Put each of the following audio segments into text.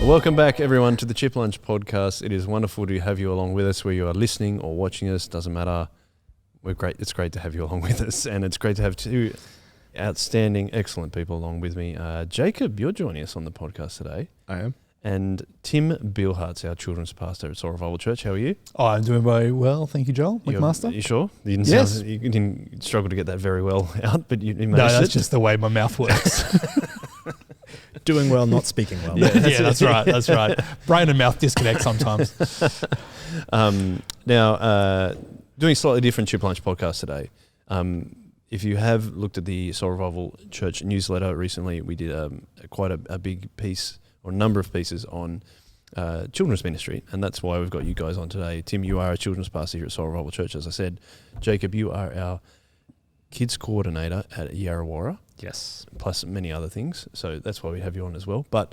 Welcome back, everyone, to the Chip Lunch Podcast. It is wonderful to have you along with us, where you are listening or watching us. Doesn't matter. We're great. It's great to have you along with us, and it's great to have two outstanding, excellent people along with me. Jacob, you're joining us on the podcast today. I am. And Tim Bielhart's our children's pastor at Soul Revival Church. How are you? Oh, I'm doing very well. Thank you, Joel. McMaster. You sure? You didn't Yes. you didn't struggle to get that very well out, but you managed No, that's it. just the way my mouth works. Doing well, not speaking well. Yeah, that's right. That's right. Brain and mouth disconnect sometimes. Now, doing a slightly different Chip Lunch podcast today. If you have looked at the Soul Revival Church newsletter recently, we did quite a big piece, or a number of pieces on children's ministry, and that's why we've got you guys on today. Tim, you are a children's pastor here at Soul Revival Church, as I said. Jacob, you are our kids coordinator at Yarrawarra. Yes. Plus many other things, so that's why we have you on as well. But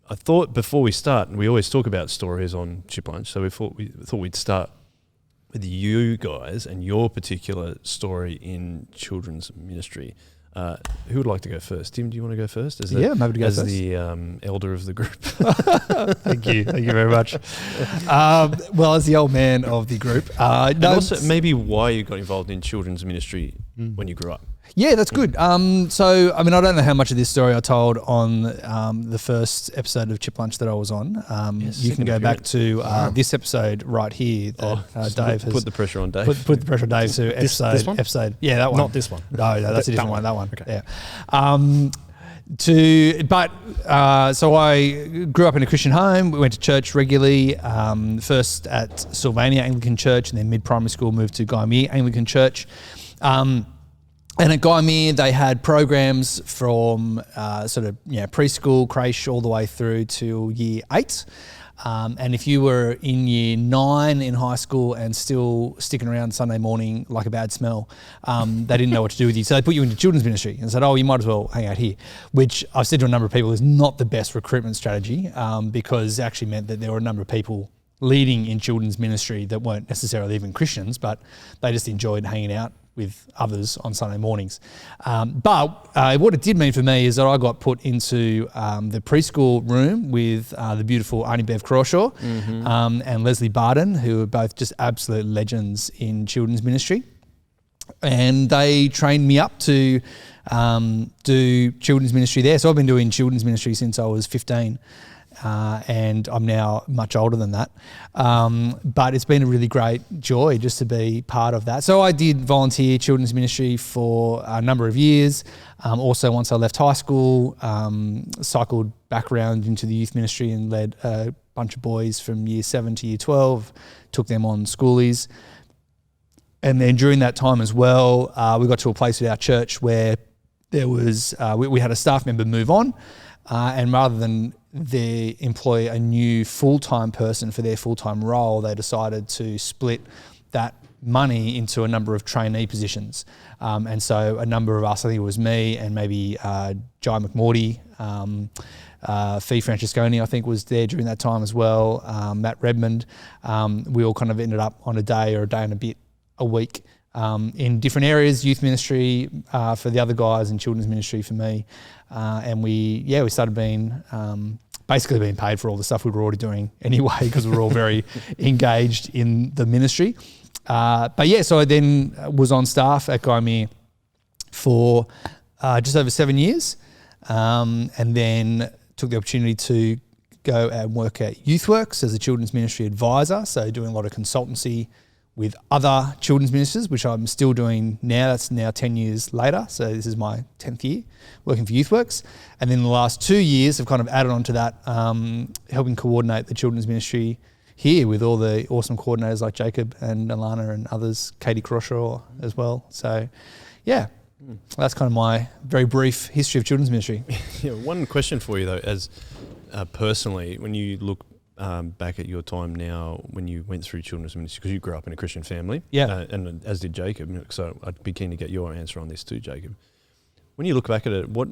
I thought before we start, and we always talk about stories on Chip Lunch, so we thought we'd start with you guys and your particular story in children's ministry. Who would like to go first? Tim, do you want to go first? I'm happy to go as first. the elder of the group. Thank you very much. Well, as the old man of the group, and also maybe why you got involved in children's ministry when you grew up. Yeah, that's good. So, I mean, I don't know how much of this story I told on the first episode of Chip Lunch that I was on. You can go back to this episode right here that Dave has... Put the pressure on Dave. Put the pressure on Dave to this one? episode. Yeah, that one. Not this one. No, that's a different one. That one. Okay. Yeah. So I grew up in a Christian home. We went to church regularly. First at Sylvania Anglican Church, and then mid-primary school moved to Guyamere Anglican Church. And at Guyamere, they had programs from preschool, creche, all the way through to year 8. And if you were in year 9 in high school and still sticking around Sunday morning like a bad smell, they didn't know what to do with you. So they put you into children's ministry and said, oh, you might as well hang out here, which I've said to a number of people is not the best recruitment strategy, because it actually meant that there were a number of people leading in children's ministry that weren't necessarily even Christians, but they just enjoyed hanging out with others on Sunday mornings. But what it did mean for me is that I got put into the preschool room with the beautiful Arnie Bev Crawshaw and Leslie Barden, who are both just absolute legends in children's ministry. And they trained me up to do children's ministry there. So I've been doing children's ministry since I was 15. And I'm now much older than that. But it's been a really great joy just to be part of that. So I did volunteer children's ministry for a number of years. Also, once I left high school, cycled back around into the youth ministry and led a bunch of boys from year 7 to year 12, took them on schoolies. And then during that time as well, we got to a place at our church where there was, we had a staff member move on, and rather than they employ a new full-time person for their full-time role, they decided to split that money into a number of trainee positions. And so a number of us, I think it was me and maybe Jai McMorty, Fee Francesconi, I think was there during that time as well, Matt Redmond. We all kind of ended up on a day or a day and a bit a week in different areas, youth ministry for the other guys and children's ministry for me. And we started being basically being paid for all the stuff we were already doing anyway, because we were all very engaged in the ministry. So I then was on staff at Guyamere for just over 7 years, and then took the opportunity to go and work at YouthWorks as a children's ministry advisor, so doing a lot of consultancy with other children's ministers, which I'm still doing now. That's now 10 years later. So this is my 10th year working for YouthWorks. And then the last 2 years have kind of added on to that, helping coordinate the children's ministry here with all the awesome coordinators like Jacob and Alana and others, Katie Crawshaw as well. So yeah, that's kind of my very brief history of children's ministry. Yeah, one question for you though, as personally, when you look back at your time now when you went through children's ministry, because you grew up in a Christian family, and as did Jacob, so I'd be keen to get your answer on this too, Jacob. When you look back at it, what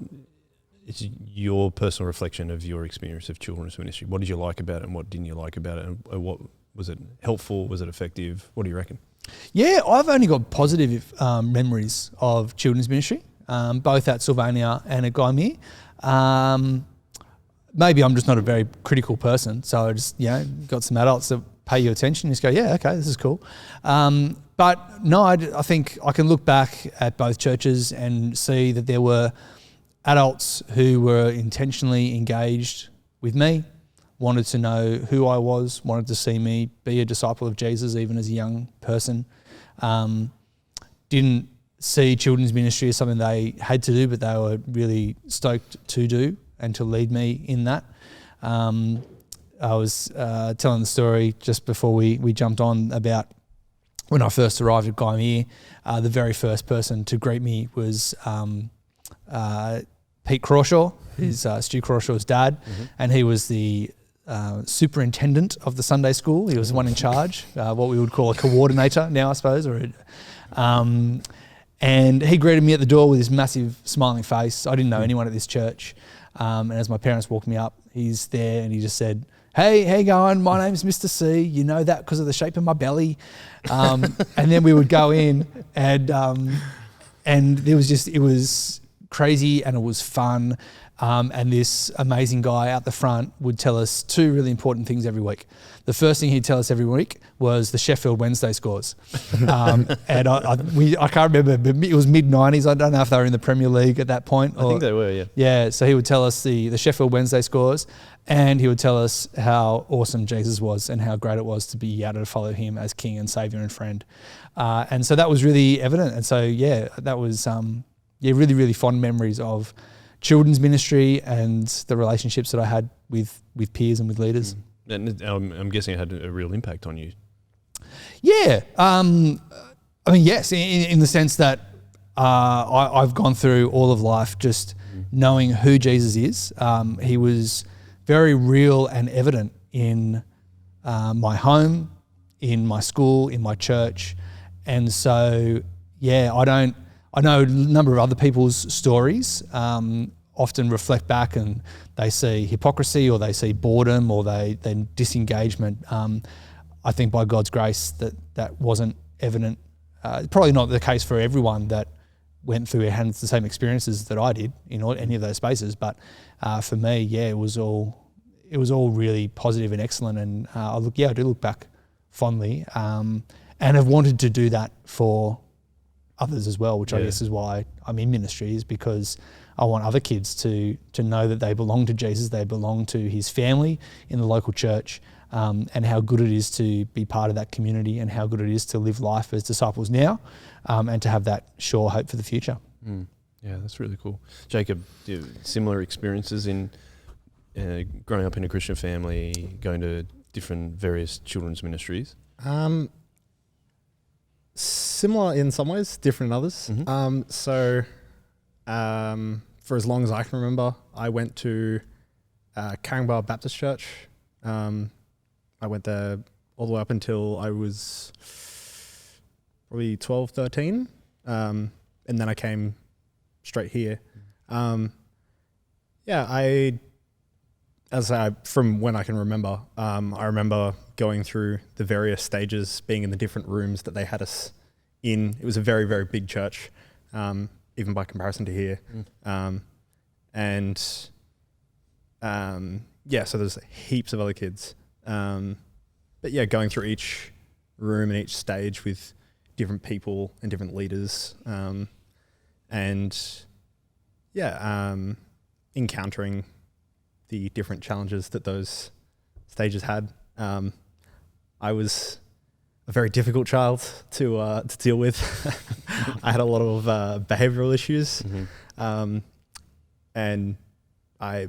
is your personal reflection of your experience of children's ministry? What did you like about it and what didn't you like about it, and what was it helpful, was it effective? What do you reckon? Yeah, I've only got positive memories of children's ministry, both at Sylvania and at Guyamere. maybe I'm just not a very critical person. So I just, got some adults that pay you attention. You just go, yeah, okay, this is cool. But no, I think I can look back at both churches and see that there were adults who were intentionally engaged with me, wanted to know who I was, wanted to see me be a disciple of Jesus even as a young person. Didn't see children's ministry as something they had to do, but they were really stoked to do and to lead me in that. I was telling the story just before we jumped on about when I first arrived at Gymea. The very first person to greet me was Pete Crawshaw, who's Stu Crawshaw's dad, and he was the superintendent of the Sunday school. He was the one in charge, what we would call a coordinator now, I suppose. And he greeted me at the door with this massive smiling face. I didn't know anyone at this church. And as my parents walked me up, he's there and he just said, "Hey, how you going? My name's Mr. C. You know that because of the shape of my belly." And then we would go in and it was crazy and it was fun. And this amazing guy out the front would tell us two really important things every week. The first thing he'd tell us every week was the Sheffield Wednesday scores. And I can't remember, but it was mid-90s. I don't know if they were in the Premier League at that point. I think they were, yeah. Yeah, so he would tell us the Sheffield Wednesday scores, and he would tell us how awesome Jesus was and how great it was to be able to follow him as King and Saviour and friend. And so that was really evident. And so, that was really, really fond memories of children's ministry and the relationships that I had with peers and with leaders. And I'm guessing it had a real impact on you. Yeah. Yes, in the sense that I've gone through all of life just knowing who Jesus is. He was very real and evident in my home, in my school, in my church. And so, I know a number of other people's stories often reflect back and they see hypocrisy or they see boredom or they disengagement. I think by God's grace that wasn't evident. Probably not the case for everyone that went through and had the same experiences that I did in any of those spaces. But for me, it was all really positive and excellent. And I do look back fondly and have wanted to do that for others as well, which I guess is why I'm in ministry, is because I want other kids to know that they belong to Jesus, they belong to his family in the local church, and how good it is to be part of that community and how good it is to live life as disciples now, and to have that sure hope for the future. Yeah, that's really cool. Jacob, similar experiences in growing up in a Christian family, going to different various children's ministries? Similar in some ways, different in others. For as long as I can remember, I went to Caringbah Baptist Church. I went there all the way up until I was probably 12, 13. And then I came straight here. From when I can remember, I remember going through the various stages, being in the different rooms that they had us in. It was a very, very big church, even by comparison to here. So there's heaps of other kids. Going through each room and each stage with different people and different leaders, encountering the different challenges that those stages had. I was a very difficult child to deal with. I had a lot of behavioral issues, and I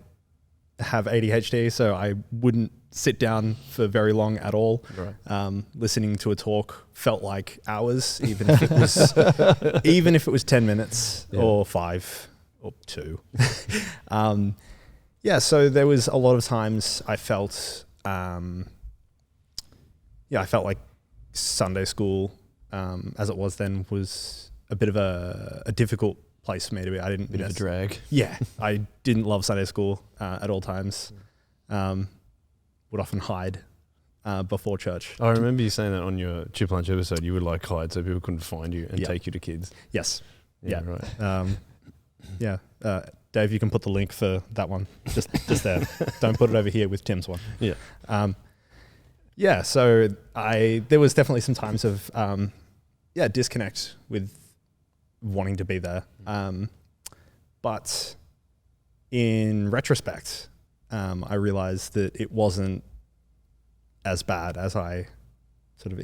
have ADHD, so I wouldn't sit down for very long at all. Right. Listening to a talk felt like hours, even if it was 10 minutes or 5 or 2. So there was a lot of times I felt, like Sunday school, as it was then, was a bit of a difficult place for me to be. I didn't. Bit of a drag. Yeah, I didn't love Sunday school at all times. Would often hide before church. I remember you saying that on your Chip Lunch episode. You would hide so people couldn't find you and take you to kids. Yes. Yeah. Right. Yeah. Dave, you can put the link for that one just there. Don't put it over here with Tim's one. Yeah. So there was definitely some times of, disconnect with wanting to be there. But in retrospect, I realized that it wasn't as bad as I sort of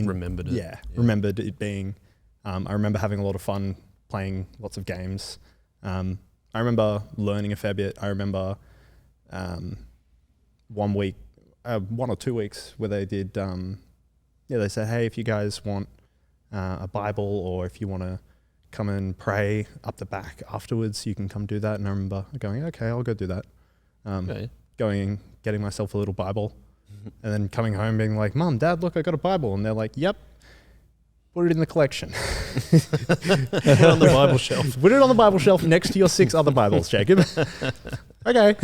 remembered it. Yeah, remembered it being. I remember having a lot of fun playing lots of games. I remember learning a fair bit. I remember 1 week, 1 or 2 weeks where they did, they said, hey, if you guys want a Bible or if you want to come and pray up the back afterwards, you can come do that. And I remember going, okay, I'll go do that. Going and getting myself a little Bible and then coming home being like, Mom, Dad, look, I got a Bible. And they're like, yep, put it in the collection. Put it on the Bible shelf. Put it on the Bible shelf next to your 6 other Bibles, Jacob. Okay.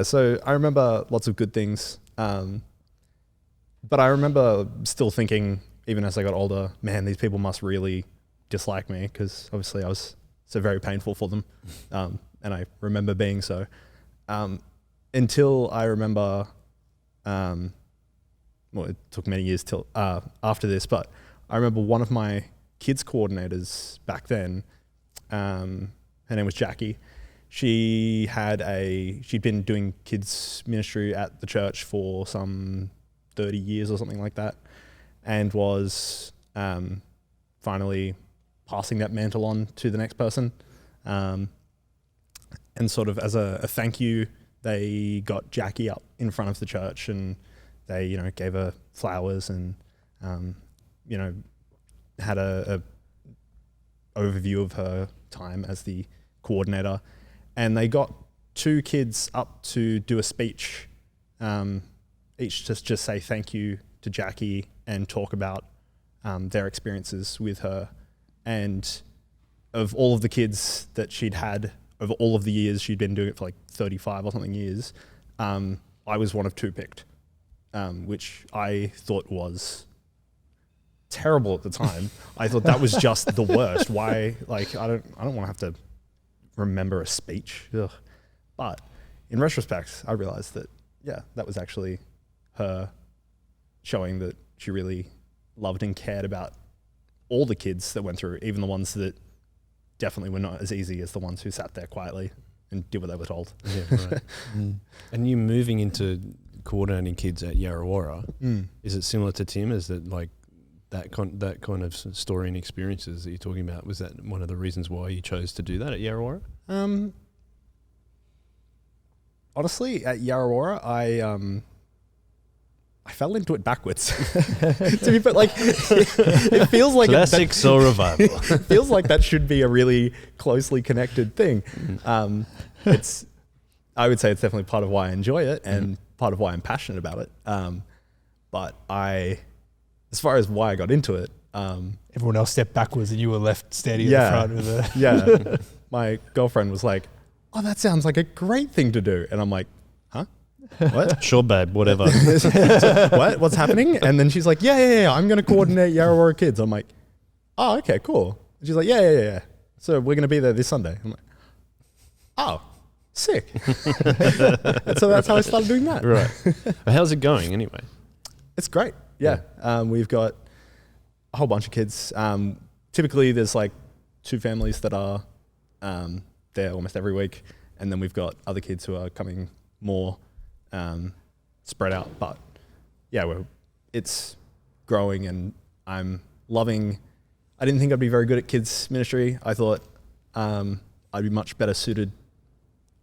So I remember lots of good things. But I remember still thinking, even as I got older, man, these people must really dislike me because obviously I was so very painful for them. And I remember being so. Until I remember, it took many years till after this, but I remember one of my kids coordinators back then, her name was Jackie. She'd been doing kids ministry at the church for some 30 years or something like that, and was finally passing that mantle on to the next person. And sort of as a thank you, they got Jackie up in front of the church and they, gave her flowers and, had a overview of her time as the coordinator. And they got 2 kids up to do a speech, each just say thank you to Jackie and talk about their experiences with her. And of all of the kids that she'd had over all of the years, she'd been doing it for like 35 or something years, I was one of 2 picked, which I thought was terrible at the time. I thought that was just the worst. Why? Like, I don't want to have to remember a speech. Ugh. But in retrospect, I realized that, that was actually her showing that she really loved and cared about all the kids that went through, even the ones that definitely were not as easy as the ones who sat there quietly and did what they were told. Yeah, right. And you moving into coordinating kids at Yarrawarra, is it similar to Tim? Is it like that kind of story and experiences that you're talking about? Was that one of the reasons why you chose to do that at Yarrawarra? Honestly, at Yarrawarra, I fell into it backwards. To be fair, it feels like classic soul revival. It feels like that should be a really closely connected thing. I would say it's definitely part of why I enjoy it and part of why I'm passionate about it. But as far as why I got into it, everyone else stepped backwards and you were left standing at the front with a yeah. My girlfriend was like, "Oh, that sounds like a great thing to do," and I'm like, "Huh? What? Sure, babe, whatever." What? What's happening? And then she's like, yeah, I'm going to coordinate Yarrawarra kids. I'm like, oh, okay, cool. And she's like, yeah. So we're going to be there this Sunday. I'm like, oh, sick. And so that's how I started doing that. Right. How's it going anyway? It's great. Yeah. We've got a whole bunch of kids. Typically there's like 2 families that are there almost every week. And then we've got other kids who are coming more spread out, but it's growing and I'm loving. I didn't think I'd be very good at kids ministry. I thought I'd be much better suited,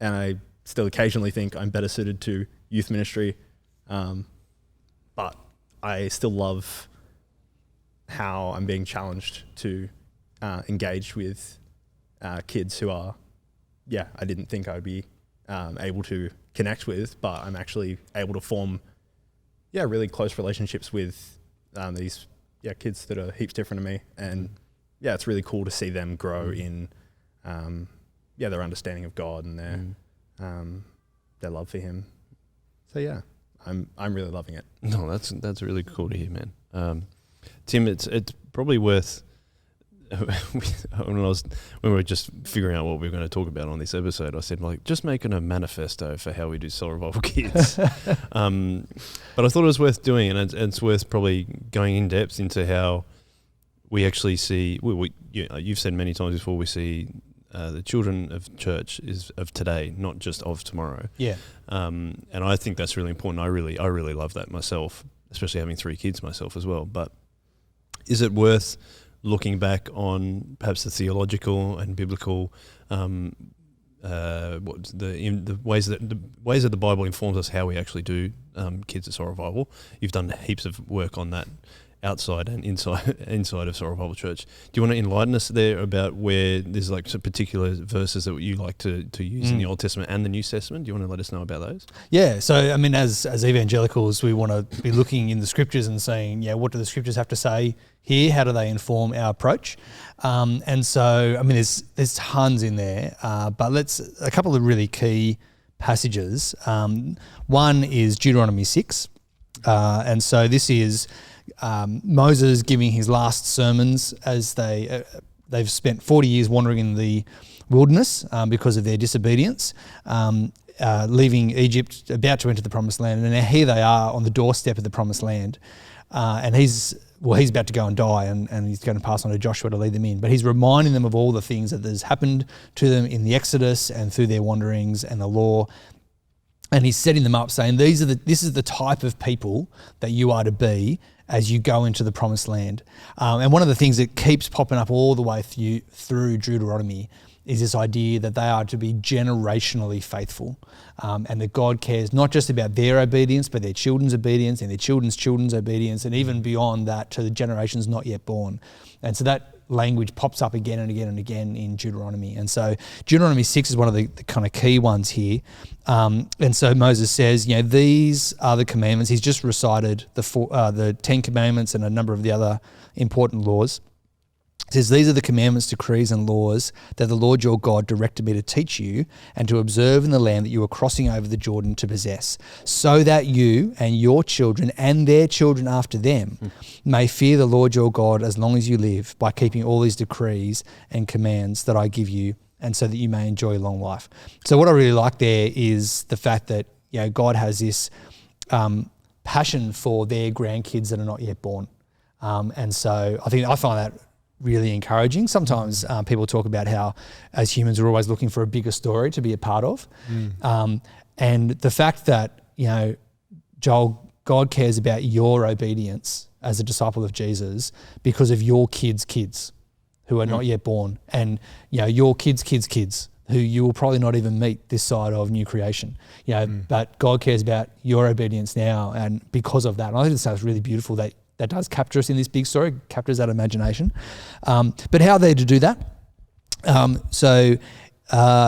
and I still occasionally think I'm better suited to youth ministry, but I still love how I'm being challenged to engage with kids who are, I didn't think I would be able to connect with, but I'm actually able to form, really close relationships with these kids that are heaps different to me. And it's really cool to see them grow in their understanding of God and their love for Him. So I'm really loving it. No, that's really cool to hear, man. Tim, it's probably worth when we were just figuring out what we were going to talk about on this episode, I said, like, just making a manifesto for how we do Soul Revival Kids. But I thought it was worth doing, and it's worth probably going in depth into how we actually see. You've said many times before, we see the children of church is of today, not just of tomorrow. Yeah. And I think that's really important. I really love that myself, especially having 3 kids myself as well. But is it worth looking back on perhaps the theological and biblical the ways that the Bible informs us how we actually do kids at Soul Revival? You've done heaps of work on that outside and inside of Soul Revival Church. Do you want to enlighten us there about where there's like some particular verses that you like to use in the Old Testament and the New Testament? Do you want to let us know about those? Yeah. So, I mean, as evangelicals, we want to be looking in the scriptures and saying, what do the scriptures have to say here? How do they inform our approach? And so, I mean, there's tons in there, but a couple of really key passages. One is Deuteronomy 6. And so this is Moses giving his last sermons as they've spent 40 years wandering in the wilderness because of their disobedience, leaving Egypt, about to enter the Promised Land, and now here they are on the doorstep of the Promised Land, and he's about to go and die, and he's going to pass on to Joshua to lead them in, but he's reminding them of all the things that has happened to them in the Exodus and through their wanderings and the law. And he's setting them up, saying, this is the type of people that you are to be as you go into the Promised Land. And one of the things that keeps popping up all the way through Deuteronomy is this idea that they are to be generationally faithful, and that God cares not just about their obedience, but their children's obedience and their children's children's obedience, and even beyond that to the generations not yet born. And so that language pops up again and again and again in Deuteronomy. And so Deuteronomy 6 is one of the kind of key ones here. And so Moses says, these are the commandments. He's just recited the 10 commandments and a number of the other important laws. It says, these are the commandments, decrees and laws that the Lord your God directed me to teach you and to observe in the land that you are crossing over the Jordan to possess, so that you and your children and their children after them may fear the Lord your God as long as you live, by keeping all these decrees and commands that I give you, and so that you may enjoy long life. So what I really like there is the fact that God has this passion for their grandkids that are not yet born. And so I find that really encouraging. Sometimes people talk about how, as humans, we're always looking for a bigger story to be a part of. And the fact that, Joel, God cares about your obedience as a disciple of Jesus because of your kids who are not yet born, and, your kids who you will probably not even meet this side of new creation. But God cares about your obedience now, and because of that, and I think it sounds really beautiful that does capture us in this big story, captures that imagination. But how are they to do that? So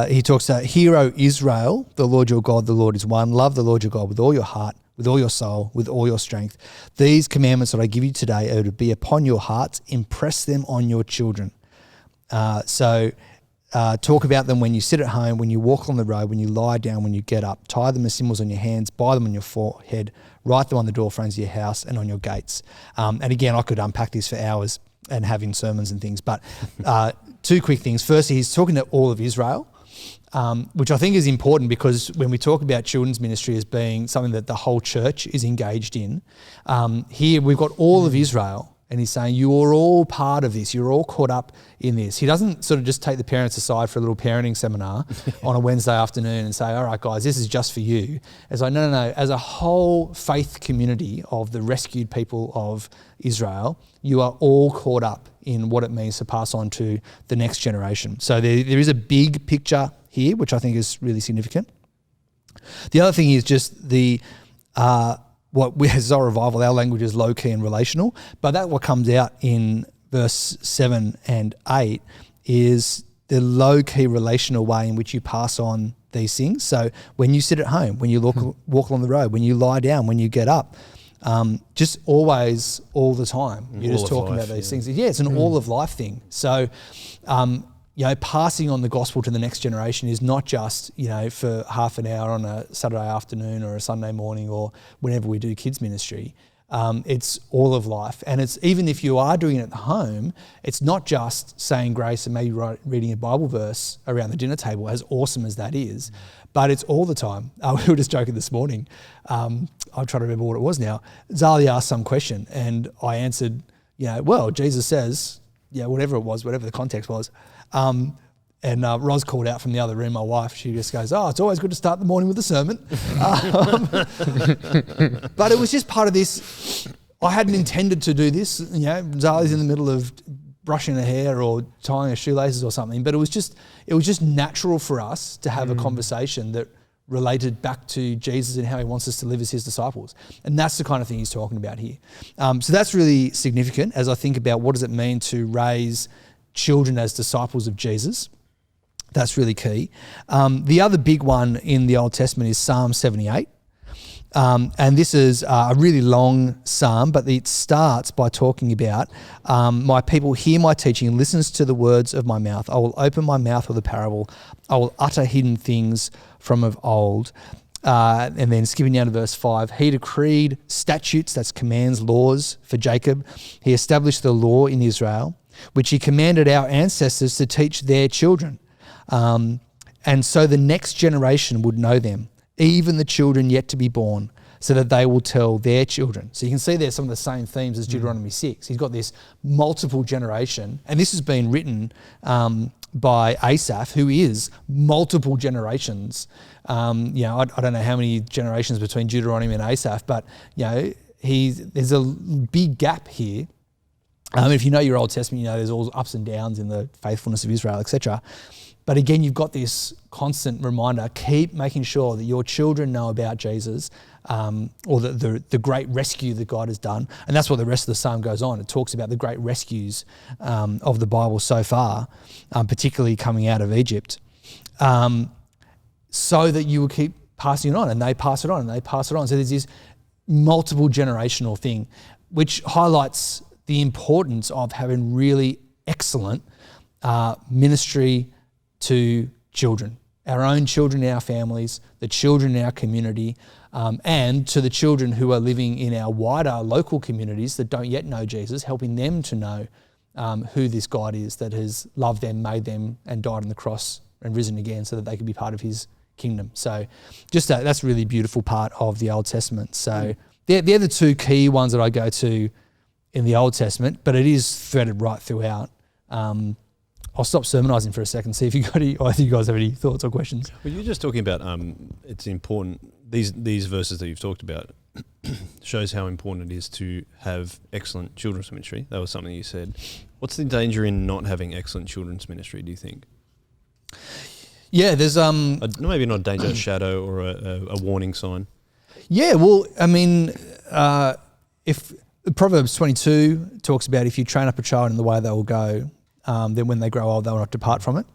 he talks about, hear, O Israel, the Lord your God, the Lord is one. Love the Lord your God with all your heart, with all your soul, with all your strength. These commandments that I give you today are to be upon your hearts. Impress them on your children. Talk about them when you sit at home, when you walk on the road, when you lie down, when you get up. Tie them as symbols on your hands, bind them on your forehead, write them on the door frames of your house and on your gates. And again, I could unpack this for hours and have in sermons and things, but 2 quick things. Firstly, he's talking to all of Israel, which I think is important, because when we talk about children's ministry as being something that the whole church is engaged in, here we've got all of Israel. And he's saying, you are all part of this. You're all caught up in this. He doesn't sort of just take the parents aside for a little parenting seminar on a Wednesday afternoon and say, all right, guys, this is just for you. It's like, no. As a whole faith community of the rescued people of Israel, you are all caught up in what it means to pass on to the next generation. So there is a big picture here, which I think is really significant. The other thing is just what we as Soul Revival, our language is low key and relational, but that what comes out in verse 7 and 8 is the low key relational way in which you pass on these things. So when you sit at home, when you walk along the road, when you lie down, when you get up, just always, all the time, you're just talking about these things. Yeah, it's an all of life thing. So, passing on the gospel to the next generation is not just, for half an hour on a Saturday afternoon or a Sunday morning or whenever we do kids ministry. It's all of life. And it's even if you are doing it at home, it's not just saying grace and maybe reading a Bible verse around the dinner table, as awesome as that is, but it's all the time. We were just joking this morning. I'm trying to remember what it was now. Zali asked some question and I answered, well, Jesus says, whatever it was, whatever the context was. And Roz called out from the other room, my wife, she just goes, it's always good to start the morning with a sermon. But it was just part of this. I hadn't intended to do this. Zali's in the middle of brushing her hair or tying her shoelaces or something, but it was just natural for us to have a conversation that related back to Jesus and how he wants us to live as his disciples. And that's the kind of thing he's talking about here. So that's really significant as I think about what does it mean to raise children as disciples of Jesus. That's really key. The other big one in the Old Testament is Psalm 78. And this is a really long psalm, but it starts by talking about my people hear my teaching, listens to the words of my mouth. I will open my mouth with a parable. I will utter hidden things from of old. And then skipping down to verse 5, he decreed statutes, that's commands, laws for Jacob. He established the law in Israel, which he commanded our ancestors to teach their children. And so the next generation would know them, even the children yet to be born, so that they will tell their children. So you can see there's some of the same themes as Deuteronomy 6. He's got this multiple generation, and this has been written by Asaph, who is multiple generations. I don't know how many generations between Deuteronomy and Asaph, but there's a big gap here. If you know your Old Testament, there's all ups and downs in the faithfulness of Israel, etc. But again, you've got this constant reminder, keep making sure that your children know about Jesus or the great rescue that God has done. And that's what the rest of the psalm goes on. It talks about the great rescues of the Bible so far, particularly coming out of Egypt, so that you will keep passing it on, and they pass it on, and they pass it on. So there's this multiple generational thing, which highlights the importance of having really excellent ministry to children, our own children in our families, the children in our community, and to the children who are living in our wider local communities that don't yet know Jesus, helping them to know who this God is that has loved them, made them, and died on the cross and risen again so that they could be part of his kingdom. So just that's a really beautiful part of the Old Testament. So they're the two key ones that I go to in the Old Testament, but it is threaded right throughout. I'll stop sermonising for a second, see if you guys have any thoughts or questions. Well, you're just talking about it's important, these verses that you've talked about shows how important it is to have excellent children's ministry. That was something you said. What's the danger in not having excellent children's ministry, do you think? Yeah, there's... maybe not a danger, a shadow or a warning sign. Yeah, well, I mean, if Proverbs 22 talks about if you train up a child in the way they will go, then when they grow old, they will not depart from it.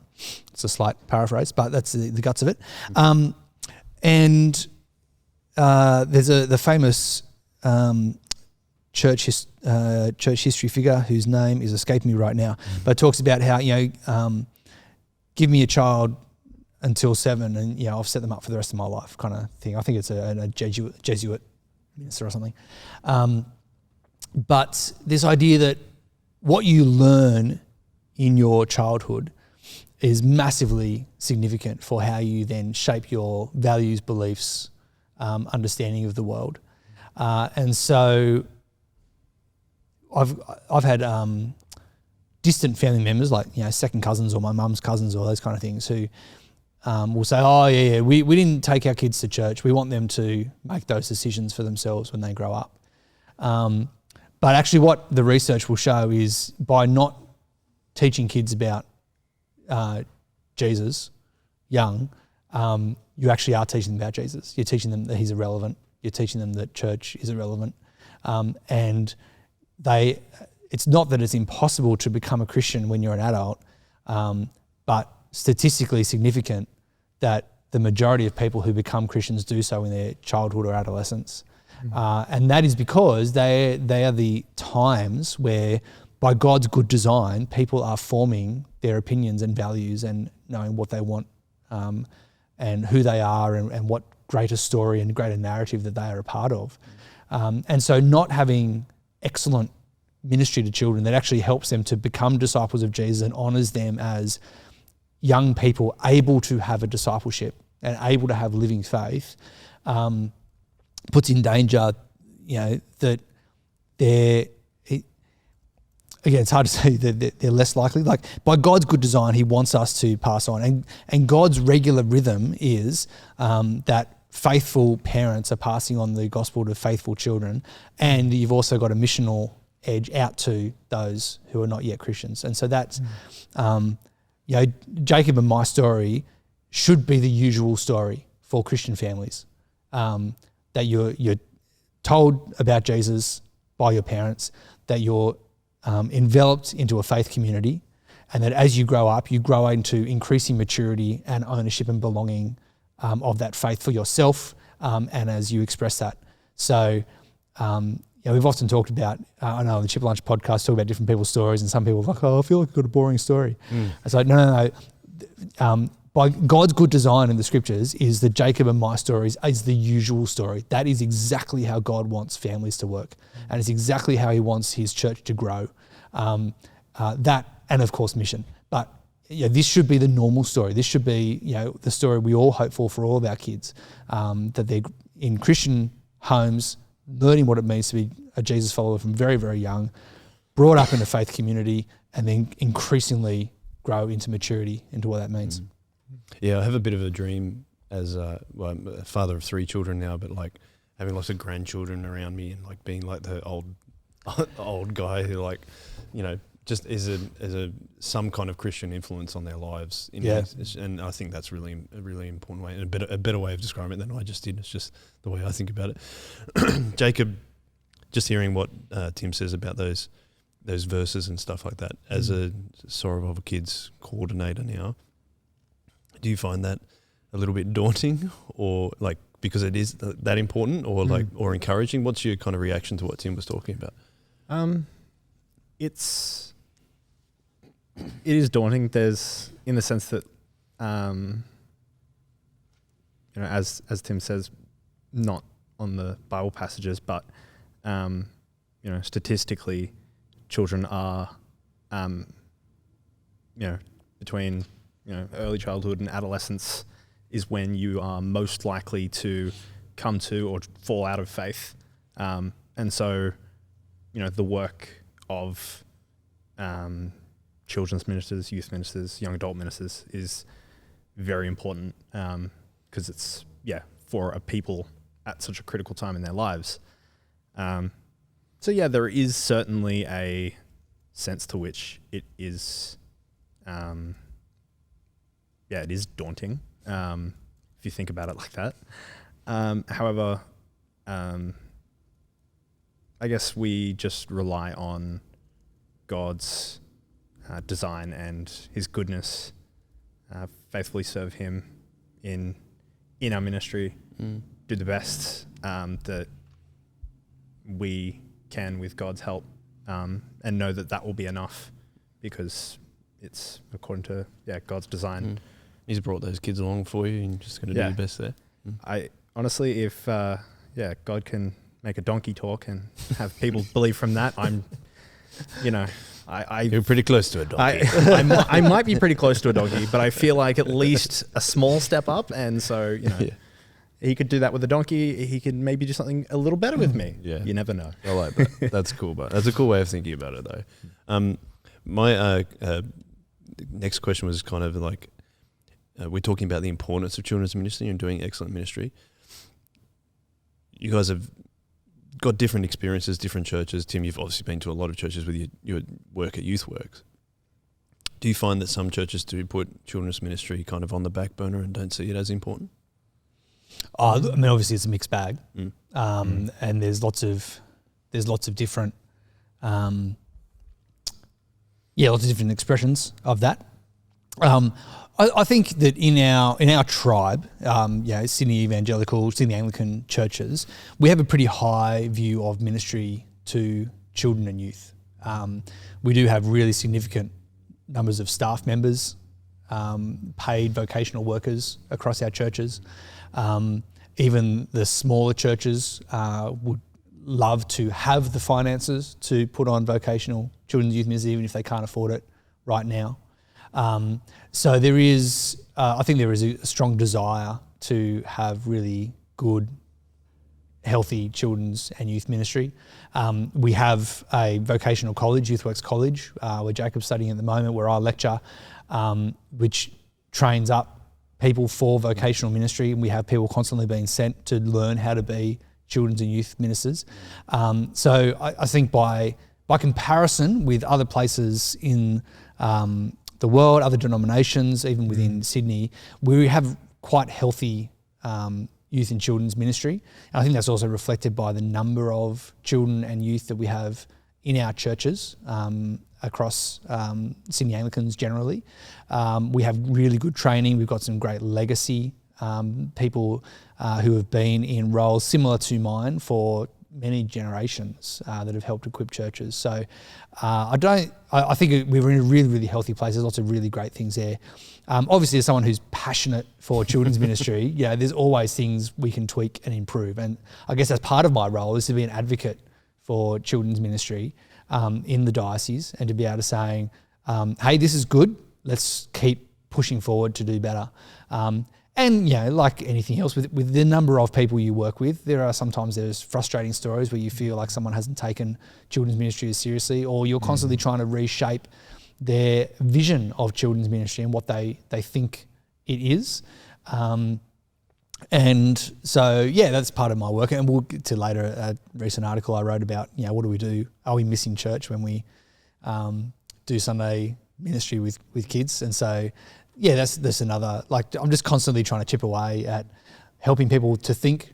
It's a slight paraphrase, but that's the guts of it. And there's the famous church history figure whose name is escaping me right now, but it talks about how, give me a child until 7 and, I've set them up for the rest of my life kind of thing. I think it's a Jesuit minister or something. But this idea that what you learn in your childhood is massively significant for how you then shape your values, beliefs, understanding of the world. And so I've had distant family members like, second cousins or my mum's cousins or those kind of things who will say, we didn't take our kids to church. We want them to make those decisions for themselves when they grow up. But actually what the research will show is by not teaching kids about Jesus young, you actually are teaching them about Jesus. You're teaching them that he's irrelevant. You're teaching them that church is irrelevant. And it's not that it's impossible to become a Christian when you're an adult, but statistically significant that the majority of people who become Christians do so in their childhood or adolescence. And that is because they are the times where, by God's good design, people are forming their opinions and values and knowing what they want and who they are and what greater story and greater narrative that they are a part of. And so not having excellent ministry to children that actually helps them to become disciples of Jesus and honours them as young people able to have a discipleship and able to have living faith, puts in danger, that they're, again, it's hard to say that they're less likely. Like, by God's good design, he wants us to pass on. And God's regular rhythm is that faithful parents are passing on the gospel to faithful children, and you've also got a missional edge out to those who are not yet Christians. And so that's, Jacob and my story should be the usual story for Christian families, that you're told about Jesus by your parents, that you're enveloped into a faith community, and that as you grow up, you grow into increasing maturity and ownership and belonging of that faith for yourself, and as you express that. So, we've often talked about, I know on the Chip Lunch podcast, talk about different people's stories, and some people are like, I feel like I've got a boring story. It's like, no. By God's good design in the scriptures is that Jacob and my stories is the usual story. That is exactly how God wants families to work. And it's exactly how he wants his church to grow. That, and of course, mission. But this should be the normal story. This should be, the story we all hope for all of our kids, that they're in Christian homes, learning what it means to be a Jesus follower from very, very young, brought up in a faith community, and then increasingly grow into maturity into what that means. Yeah, I have a bit of a dream as I'm a father of 3 children now, but like having lots of grandchildren around me and like being like the old guy who like, just is a some kind of Christian influence on their lives. And I think that's a really important way, and a better way of describing it than I just did. It's just the way I think about it. Jacob, just hearing what Tim says about those verses and stuff like that, as a Sorrowful Kids coordinator now, do you find that a little bit daunting, or like, because it is that important, or like, or encouraging? What's your kind of reaction to what Tim was talking about? It is daunting. There's, in the sense that, as Tim says, not on the Bible passages, but statistically, children are, between early childhood and adolescence is when you are most likely to come to or fall out of faith, and so the work of children's ministers, youth ministers, young adult ministers is very important, because it's for a people at such a critical time in their lives. So there is certainly a sense to which it is, it is daunting, if you think about it like that. However, I guess we just rely on God's design and his goodness, faithfully serve him in our ministry, do the best that we can with God's help, and know that will be enough, because it's according to God's design. He's brought those kids along for you, and you're just going to do your best there. I honestly, if God can make a donkey talk and have people believe from that, I'm, you're pretty close to a donkey. I might be pretty close to a donkey, but I feel like at least a small step up, and so he could do that with a donkey. He could maybe do something a little better with me. Yeah, you never know. I like that. That's cool, but that's a cool way of thinking about it, though. My next question was kind of like, we're talking about the importance of children's ministry and doing excellent ministry. You guys have got different experiences, different churches. Tim, you've obviously been to a lot of churches with your work at YouthWorks. Do you find that some churches do put children's ministry kind of on the back burner and don't see it as important? Obviously it's a mixed bag, and there's lots of different, lots of different expressions of that. I think that in our tribe, Sydney Evangelical, Sydney Anglican churches, we have a pretty high view of ministry to children and youth. We do have really significant numbers of staff members, paid vocational workers across our churches. Even the smaller churches would love to have the finances to put on vocational children's youth ministry, even if they can't afford it right now. So there is, I think there is a strong desire to have really good, healthy children's and youth ministry. We have a vocational college, YouthWorks College, where Jacob's studying at the moment, where I lecture, which trains up people for vocational ministry, and we have people constantly being sent to learn how to be children's and youth ministers. So I think by comparison with other places in the world, other denominations, even within Sydney, we have quite healthy youth and children's ministry. And I think that's also reflected by the number of children and youth that we have in our churches across Sydney Anglicans generally. We have really good training. We've got some great legacy people who have been in roles similar to mine for many generations that have helped equip churches. So I think we're in a really, really healthy place. There's lots of really great things there. Obviously, as someone who's passionate for children's ministry, there's always things we can tweak and improve. And I guess that's part of my role, is to be an advocate for children's ministry in the diocese, and to be able to say, hey, this is good. Let's keep pushing forward to do better. And like anything else, with the number of people you work with, there's frustrating stories where you feel like someone hasn't taken children's ministry as seriously, or you're constantly trying to reshape their vision of children's ministry and what they think it is. And so, that's part of my work. And we'll get to later a recent article I wrote about, what do we do? Are we missing church when we do Sunday ministry with kids? And so, that's another, I'm just constantly trying to chip away at helping people to think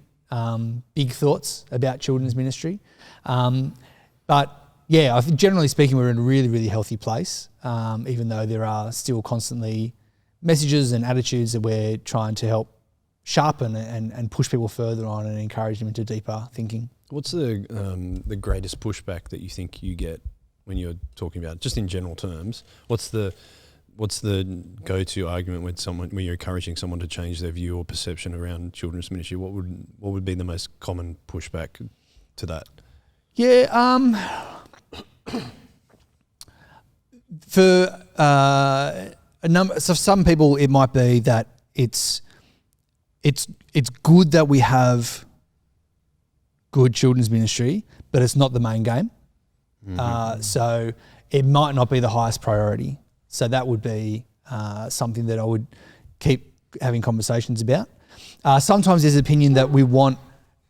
big thoughts about children's ministry. But I think generally speaking, we're in a really, really healthy place, even though there are still constantly messages and attitudes that we're trying to help sharpen and push people further on and encourage them into deeper thinking. What's the greatest pushback that you think you get when you're talking about, just in general terms, what's the go-to argument when you're encouraging someone to change their view or perception around children's ministry? What would be the most common pushback to that? For so some people, it might be that it's good that we have good children's ministry, but it's not the main game. So it might not be the highest priority. So that would be something that I would keep having conversations about. Sometimes there's an opinion that we want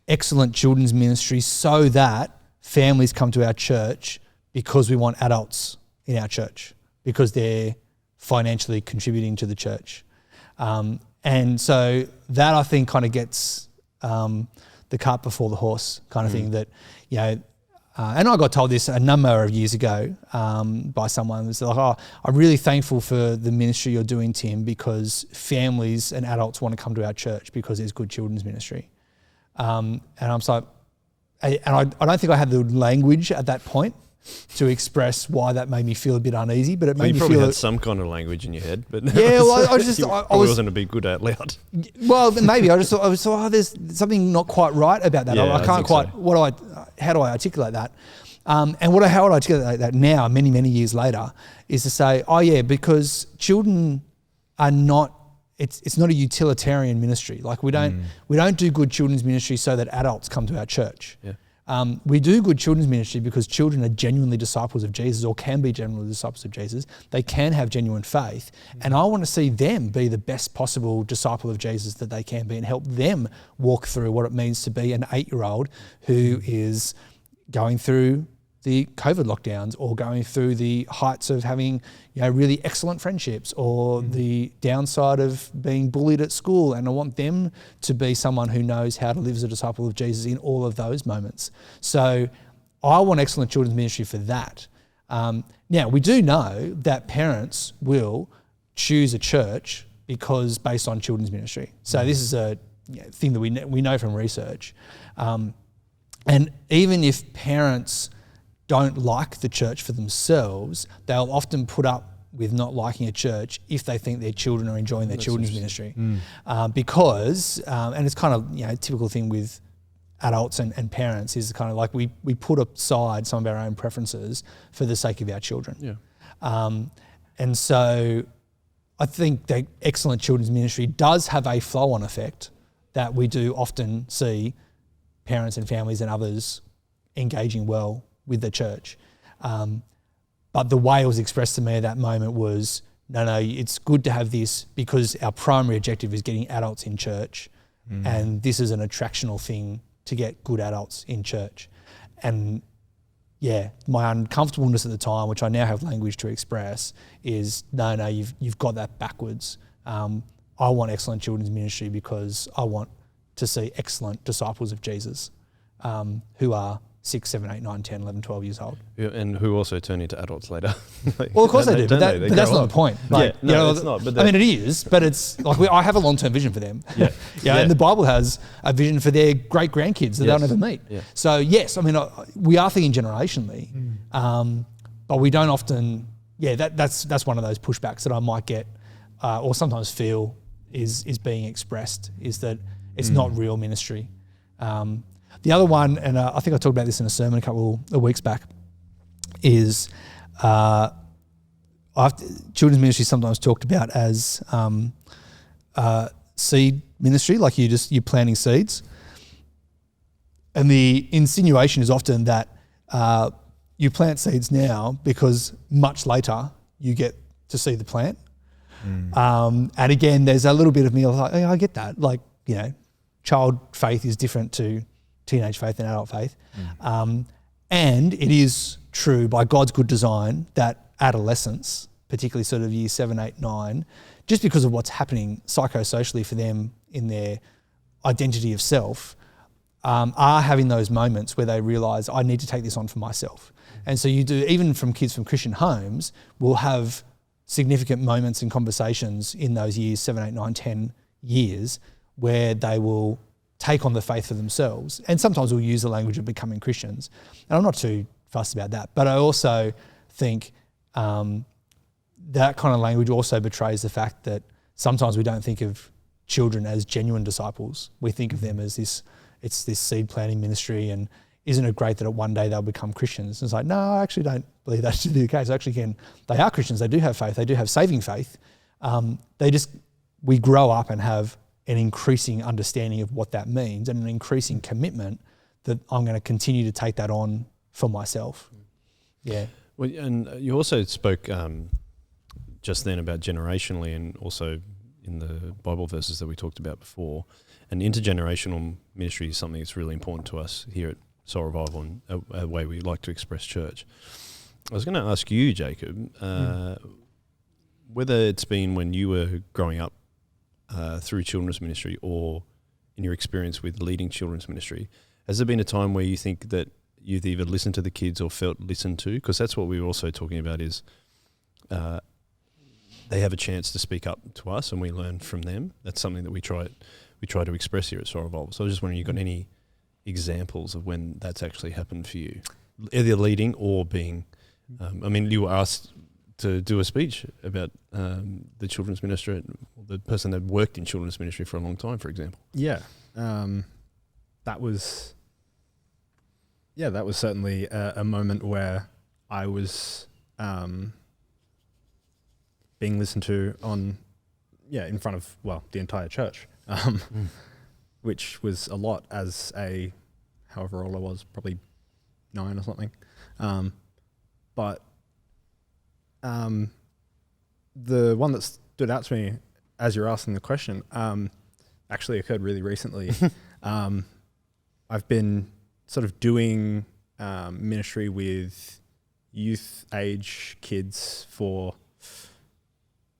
excellent children's ministry so that families come to our church because we want adults in our church, because they're financially contributing to the church. And so that, I think, kind of gets the cart before the horse kind of thing that, and I got told this a number of years ago by someone. It's like, I'm really thankful for the ministry you're doing, Tim, because families and adults want to come to our church because there's good children's ministry. And I'm like, and I don't think I had the language at that point to express why that made me feel a bit uneasy, but it made me feel... You probably had some kind of language in your head, but... I wasn't a bit good out loud. Well, maybe. I was thought, there's something not quite right about that. I can't quite... So. How do I articulate that? And how would I articulate that now, many, many years later, is to say, because children are not... It's not a utilitarian ministry. Like we don't do good children's ministry so that adults come to our church. Yeah. We do good children's ministry because children are genuinely disciples of Jesus, or can be genuinely disciples of Jesus. They can have genuine faith. And I want to see them be the best possible disciple of Jesus that they can be, and help them walk through what it means to be an 8-year-old who is going through the COVID lockdowns, or going through the heights of having really excellent friendships, or the downside of being bullied at school. And I want them to be someone who knows how to live as a disciple of Jesus in all of those moments. So I want excellent children's ministry for that. Now, we do know that parents will choose a church based on children's ministry. So this is a thing that we know from research. And even if parents don't like the church for themselves, they'll often put up with not liking a church if they think their children are enjoying their children's ministry. Because, and it's kind of typical thing with adults and parents is kind of like we put aside some of our own preferences for the sake of our children. Yeah. And so I think that excellent children's ministry does have a flow-on effect that we do often see parents and families and others engaging well with the church. But the way it was expressed to me at that moment was, no, it's good to have this because our primary objective is getting adults in church, and this is an attractional thing to get good adults in church. And yeah, my uncomfortableness at the time, which I now have language to express, is no, you've got that backwards. I want excellent children's ministry because I want to see excellent disciples of Jesus who are 6, 7, 8, 9, 10, 11, 12 years old. Yeah, and who also turn into adults later. Well, of course they do, but that's not the point. Like, yeah, no, it's not. But I mean, it is, but it's like I have a long-term vision for them. Yeah. And the Bible has a vision for their great-grandkids that they'll never meet. Yeah. So yes, I mean, we are thinking generationally, but we don't often. Yeah, that's one of those pushbacks that I might get, or sometimes feel is being expressed, is that it's not real ministry. The other one, and I think I talked about this in a sermon a couple of weeks back, is children's ministry sometimes talked about as seed ministry, like you're planting seeds. And the insinuation is often that you plant seeds now because much later you get to see the plant. And again, there's a little bit of me like, I get that. Like, child faith is different to teenage faith and adult faith. And it is true by God's good design that adolescents, particularly sort of year 7, 8, 9, just because of what's happening psychosocially for them in their identity of self, are having those moments where they realise I need to take this on for myself. And so you do, even from kids from Christian homes, will have significant moments and conversations in those years, 7, 8, 9, 10 years, where they will take on the faith for themselves. And sometimes we'll use the language of becoming Christians. And I'm not too fussed about that. But I also think that kind of language also betrays the fact that sometimes we don't think of children as genuine disciples. We think of them as this seed planting ministry, and isn't it great that one day they'll become Christians? And it's like, no, I actually don't believe that to be the case. Actually, again, they are Christians. They do have faith. They do have saving faith. We grow up and have an increasing understanding of what that means and an increasing commitment that I'm going to continue to take that on for myself. Yeah. Well, and you also spoke just then about generationally, and also in the Bible verses that we talked about before. And intergenerational ministry is something that's really important to us here at Soul Revival, and a way we like to express church. I was going to ask you, Jacob, whether it's been when you were growing up through children's ministry, or in your experience with leading children's ministry, has there been a time where you think that you've either listened to the kids or felt listened to? Because that's what we were also talking about, is they have a chance to speak up to us and we learn from them. That's something that we try to express here at Soul Revival. So I was just wondering, you got any examples of when that's actually happened for you, either leading or being, you were asked to do a speech about the children's ministry, the person that worked in children's ministry for a long time, for example. Yeah. That was certainly a moment where I was being listened to in front of, the entire church, which was a lot as however old I was, probably 9 or something. But the one that stood out to me as you're asking the question actually occurred really recently. I've been sort of doing ministry with youth age kids for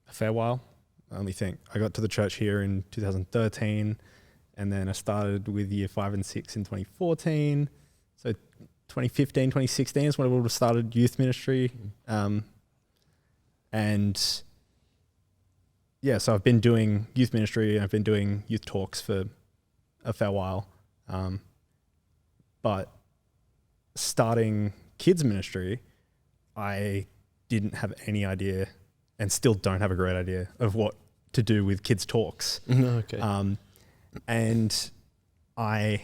a fair while. Let me think. I got to the church here in 2013, and then I started with year 5 and 6 in 2014. So 2015, 2016 is when I would have started youth ministry. So I've been doing youth ministry, and I've been doing youth talks for a fair while. But starting kids ministry, I didn't have any idea, and still don't have a great idea of what to do with kids talks. Okay. And I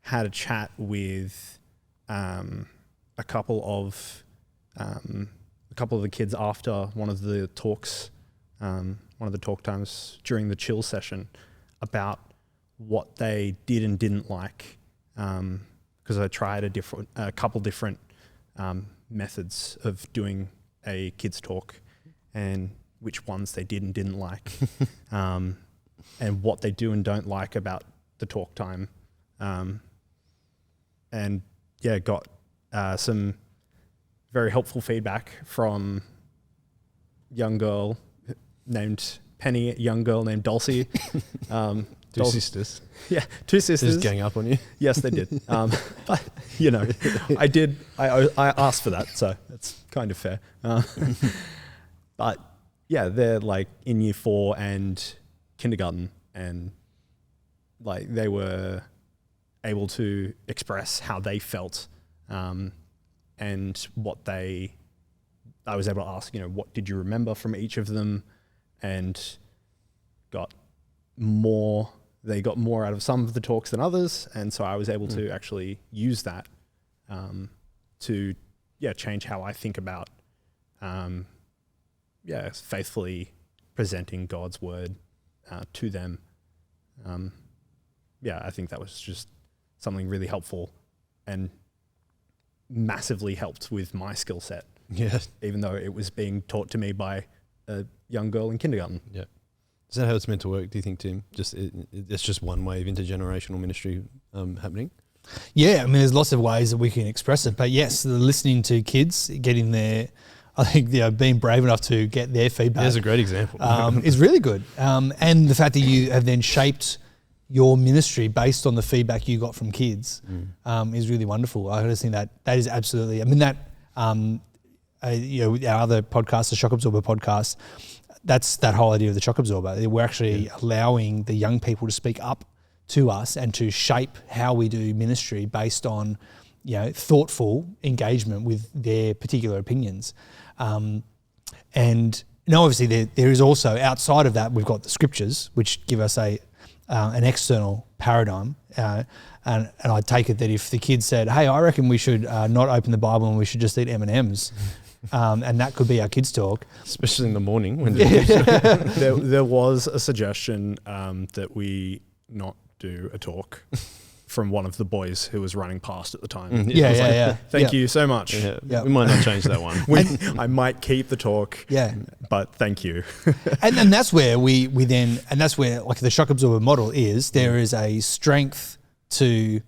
had a chat with a couple of the kids after one of the talks, one of the talk times during the chill session, about what they did and didn't like, because I tried a couple different methods of doing a kids talk, and which ones they did and didn't like, and what they do and don't like about the talk time, and yeah, got some very helpful feedback from young girl named Penny, young girl named Dulcie. Two sisters. Yeah, two sisters. Just gang up on you. Yes, they did. But I asked for that, so that's kind of fair. But yeah, they're like in year 4 and kindergarten, and like they were able to express how they felt, and I was able to ask, what did you remember from each of them, and they got more out of some of the talks than others, and so I was able to actually use that to change how I think about faithfully presenting God's word to them. I think that was just something really helpful and massively helped with my skill set. Yeah. Even though it was being taught to me by a young girl in kindergarten. Yeah. Is that how it's meant to work, do you think, Tim? It's just one way of intergenerational ministry happening? Yeah, I mean, there's lots of ways that we can express it. But yes, listening to kids, getting their, I think, being brave enough to get their feedback. There's a great example. Is really good. And the fact that you have then shaped your ministry based on the feedback you got from kids is really wonderful. I just think that is absolutely, I mean, that, our other podcast, the Shock Absorber podcast, that's that whole idea of the shock absorber. We're actually allowing the young people to speak up to us and to shape how we do ministry based on, thoughtful engagement with their particular opinions. And obviously there is also, outside of that, we've got the scriptures, which give us an external paradigm. And I take it that if the kids said, hey, I reckon we should not open the Bible and we should just eat M&Ms, and that could be our kids' talk. Especially in the morning. When there was a suggestion that we not do a talk from one of the boys who was running past at the time. Thank you so much. Yeah. We might not change that one. I might keep the talk, but thank you. and that's where we then, and that's where like the shock absorber model is, there is a strength to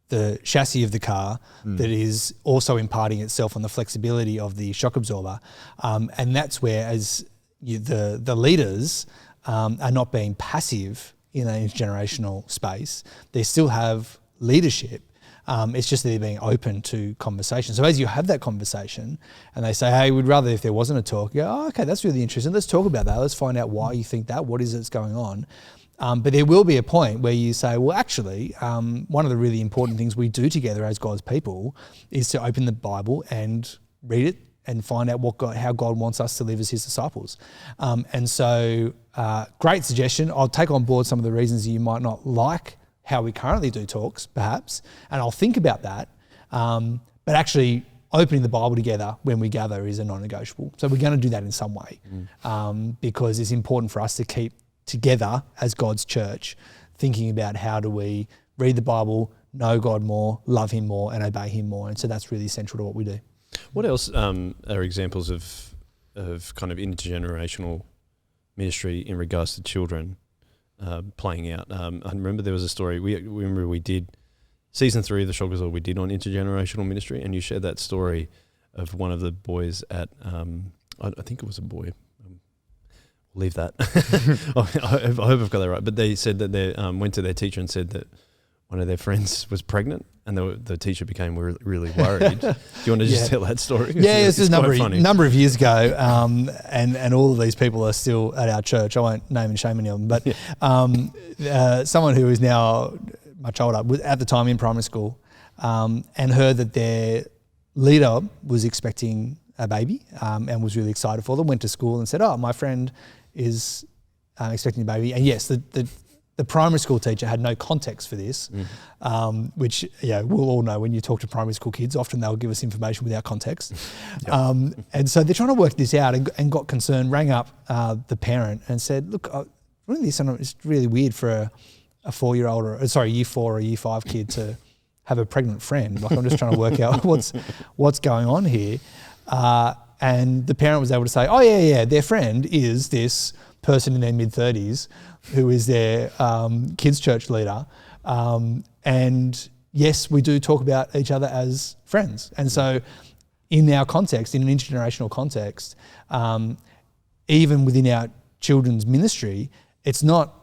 the chassis of the car that is also imparting itself on the flexibility of the shock absorber. And that's where, as the leaders are not being passive in an intergenerational space, they still have leadership. It's just that they're being open to conversation. So as you have that conversation and they say, hey, we'd rather if there wasn't a talk, you go, oh, okay, that's really interesting. Let's talk about that. Let's find out why you think that. What is it that's going on? But there will be a point where you say, well, actually, one of the really important things we do together as God's people is to open the Bible and read it and find out how God wants us to live as his disciples. And so great suggestion. I'll take on board some of the reasons you might not like how we currently do talks, perhaps, and I'll think about that. But actually, opening the Bible together when we gather is a non-negotiable. So we're going to do that in some way because it's important for us to keep together as God's church, thinking about how do we read the Bible, know God more, love him more, and obey him more. And so that's really central to what we do. What else are examples of kind of intergenerational ministry in regards to children playing out? I remember there was a story, we did season 3 of the Shock Absorber we did on intergenerational ministry, and you shared that story of one of the boys at, I think it was a boy, leave that. I hope I've got that right. But they said that they went to their teacher and said that one of their friends was pregnant, and the teacher became really worried. Do you want to just tell that story? Yeah, it's a number of years ago, and all of these people are still at our church. I won't name and shame any of them, but someone who is now much older was at the time in primary school, and heard that their leader was expecting a baby, and was really excited for them. Went to school and said, "Oh, my friend is expecting a baby." And yes, the the primary school teacher had no context for this, which we'll all know when you talk to primary school kids, often they'll give us information without context. And so they're trying to work this out and got concerned, rang up the parent and said, look, running this, it's really weird for a 4-year-old year 4 or year 5 kid to have a pregnant friend. Like, I'm just trying to work out what's going on here. And the parent was able to say, oh yeah, their friend is this person in their mid-30s who is their kids' church leader. And yes, we do talk about each other as friends. And so in our context, in an intergenerational context, even within our children's ministry, it's not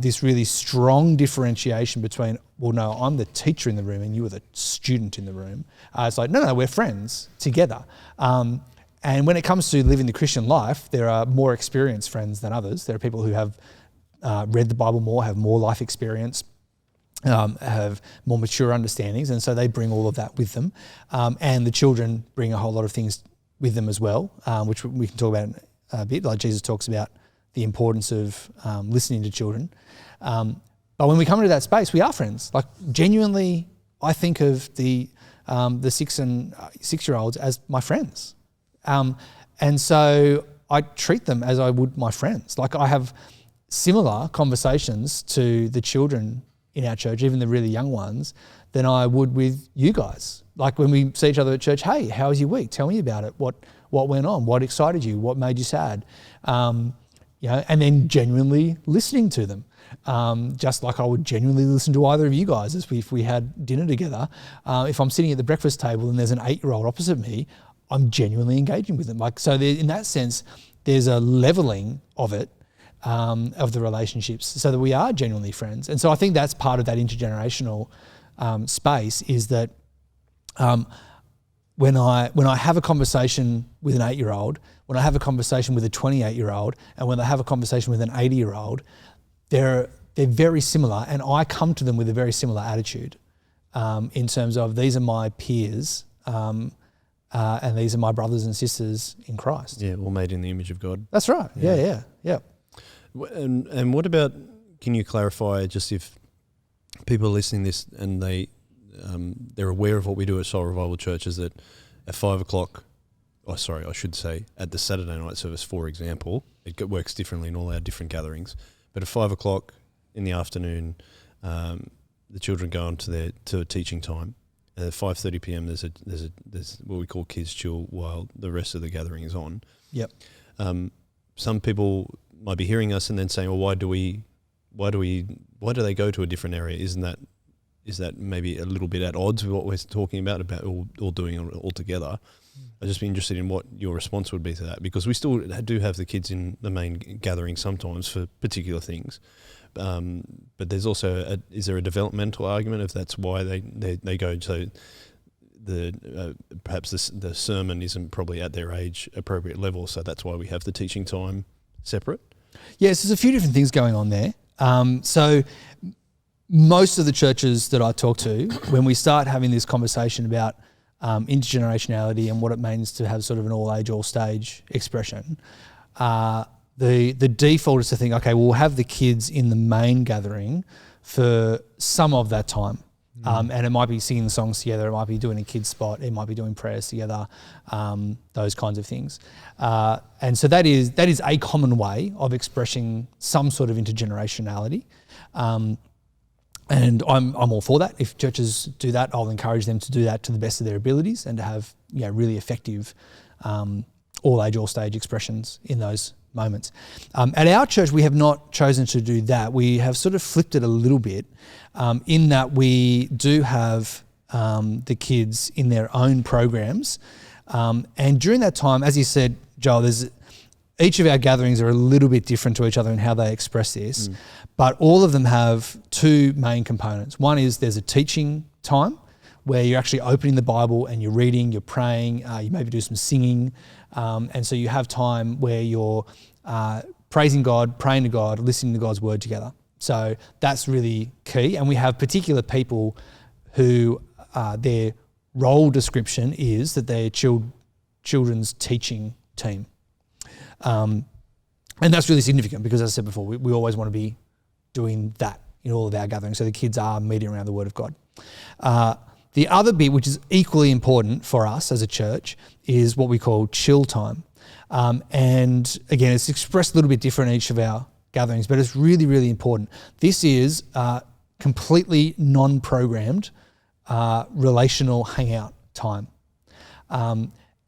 this really strong differentiation between, well, no, I'm the teacher in the room and you are the student in the room. It's like, no, we're friends together. And when it comes to living the Christian life, there are more experienced friends than others. There are people who have read the Bible more, have more life experience, have more mature understandings, and so they bring all of that with them. And the children bring a whole lot of things with them as well, which we can talk about in a bit, like Jesus talks about the importance of listening to children. But when we come into that space, we are friends. Like, genuinely, I think of the 6-year-olds as my friends. And so I treat them as I would my friends. Like, I have similar conversations to the children in our church, even the really young ones, than I would with you guys. Like, when we see each other at church, hey, how was your week? Tell me about it. What went on? What excited you? What made you sad? And then genuinely listening to them. Just like I would genuinely listen to either of you guys if we had dinner together. If I'm sitting at the breakfast table and there's an 8-year-old opposite me, I'm genuinely engaging with them. Like, so in that sense, there's a leveling of it, of the relationships, so that we are genuinely friends. And so I think that's part of that intergenerational space, is that when I have a conversation with an 8-year-old, when I have a conversation with a 28-year-old, and when I have a conversation with an 80-year-old, they're very similar, and I come to them with a very similar attitude in terms of, these are my peers, and these are my brothers and sisters in Christ. Yeah, all made in the image of God. That's right. Yeah. And what about, can you clarify, just if people are listening to this and they're aware of what we do at Soul Revival Church, is that at 5 o'clock, I should say at the Saturday night service, for example, it works differently in all our different gatherings, but at 5 o'clock in the afternoon, the children go on to a teaching time. At 5:30 p.m. there's what we call kids chill while the rest of the gathering is on. Yep. Some people might be hearing us and then saying, well, why do they go to a different area? Is that maybe a little bit at odds with what we're talking about all doing it all together? I'd just be interested in what your response would be to that, because we still do have the kids in the main gathering sometimes for particular things. But there's also is there a developmental argument if that's why they go? So perhaps the sermon isn't probably at their age appropriate level, so that's why we have the teaching time separate. Yes, there's a few different things going on there. So most of the churches that I talk to, when we start having this conversation about intergenerationality and what it means to have sort of an all age, all stage expression, the default is to think, okay, we'll have the kids in the main gathering for some of that time. And it might be singing songs together, it might be doing a kids spot, it might be doing prayers together, those kinds of things. And so that is a common way of expressing some sort of intergenerationality. And I'm all for that. If churches do that, I'll encourage them to do that to the best of their abilities and to have really effective all age, all stage expressions in those moments. At our church, we have not chosen to do that. We have sort of flipped it a little bit in that we do have the kids in their own programs. And during that time, as you said, Joel, each of our gatherings are a little bit different to each other in how they express this, but all of them have two main components. One is there's a teaching time where you're actually opening the Bible and you're reading, you're praying, you maybe do some singing, and so you have time where you're praising God, praying to God, listening to God's word together. So that's really key, and we have particular people who their role description is that they're children's teaching team. And that's really significant because, as I said before, we always want to be doing that in all of our gatherings. So the kids are meeting around the Word of God. The other bit, which is equally important for us as a church, is what we call chill time. And again, it's expressed a little bit different in each of our gatherings, but it's really, really important. This is completely non-programmed relational hangout time.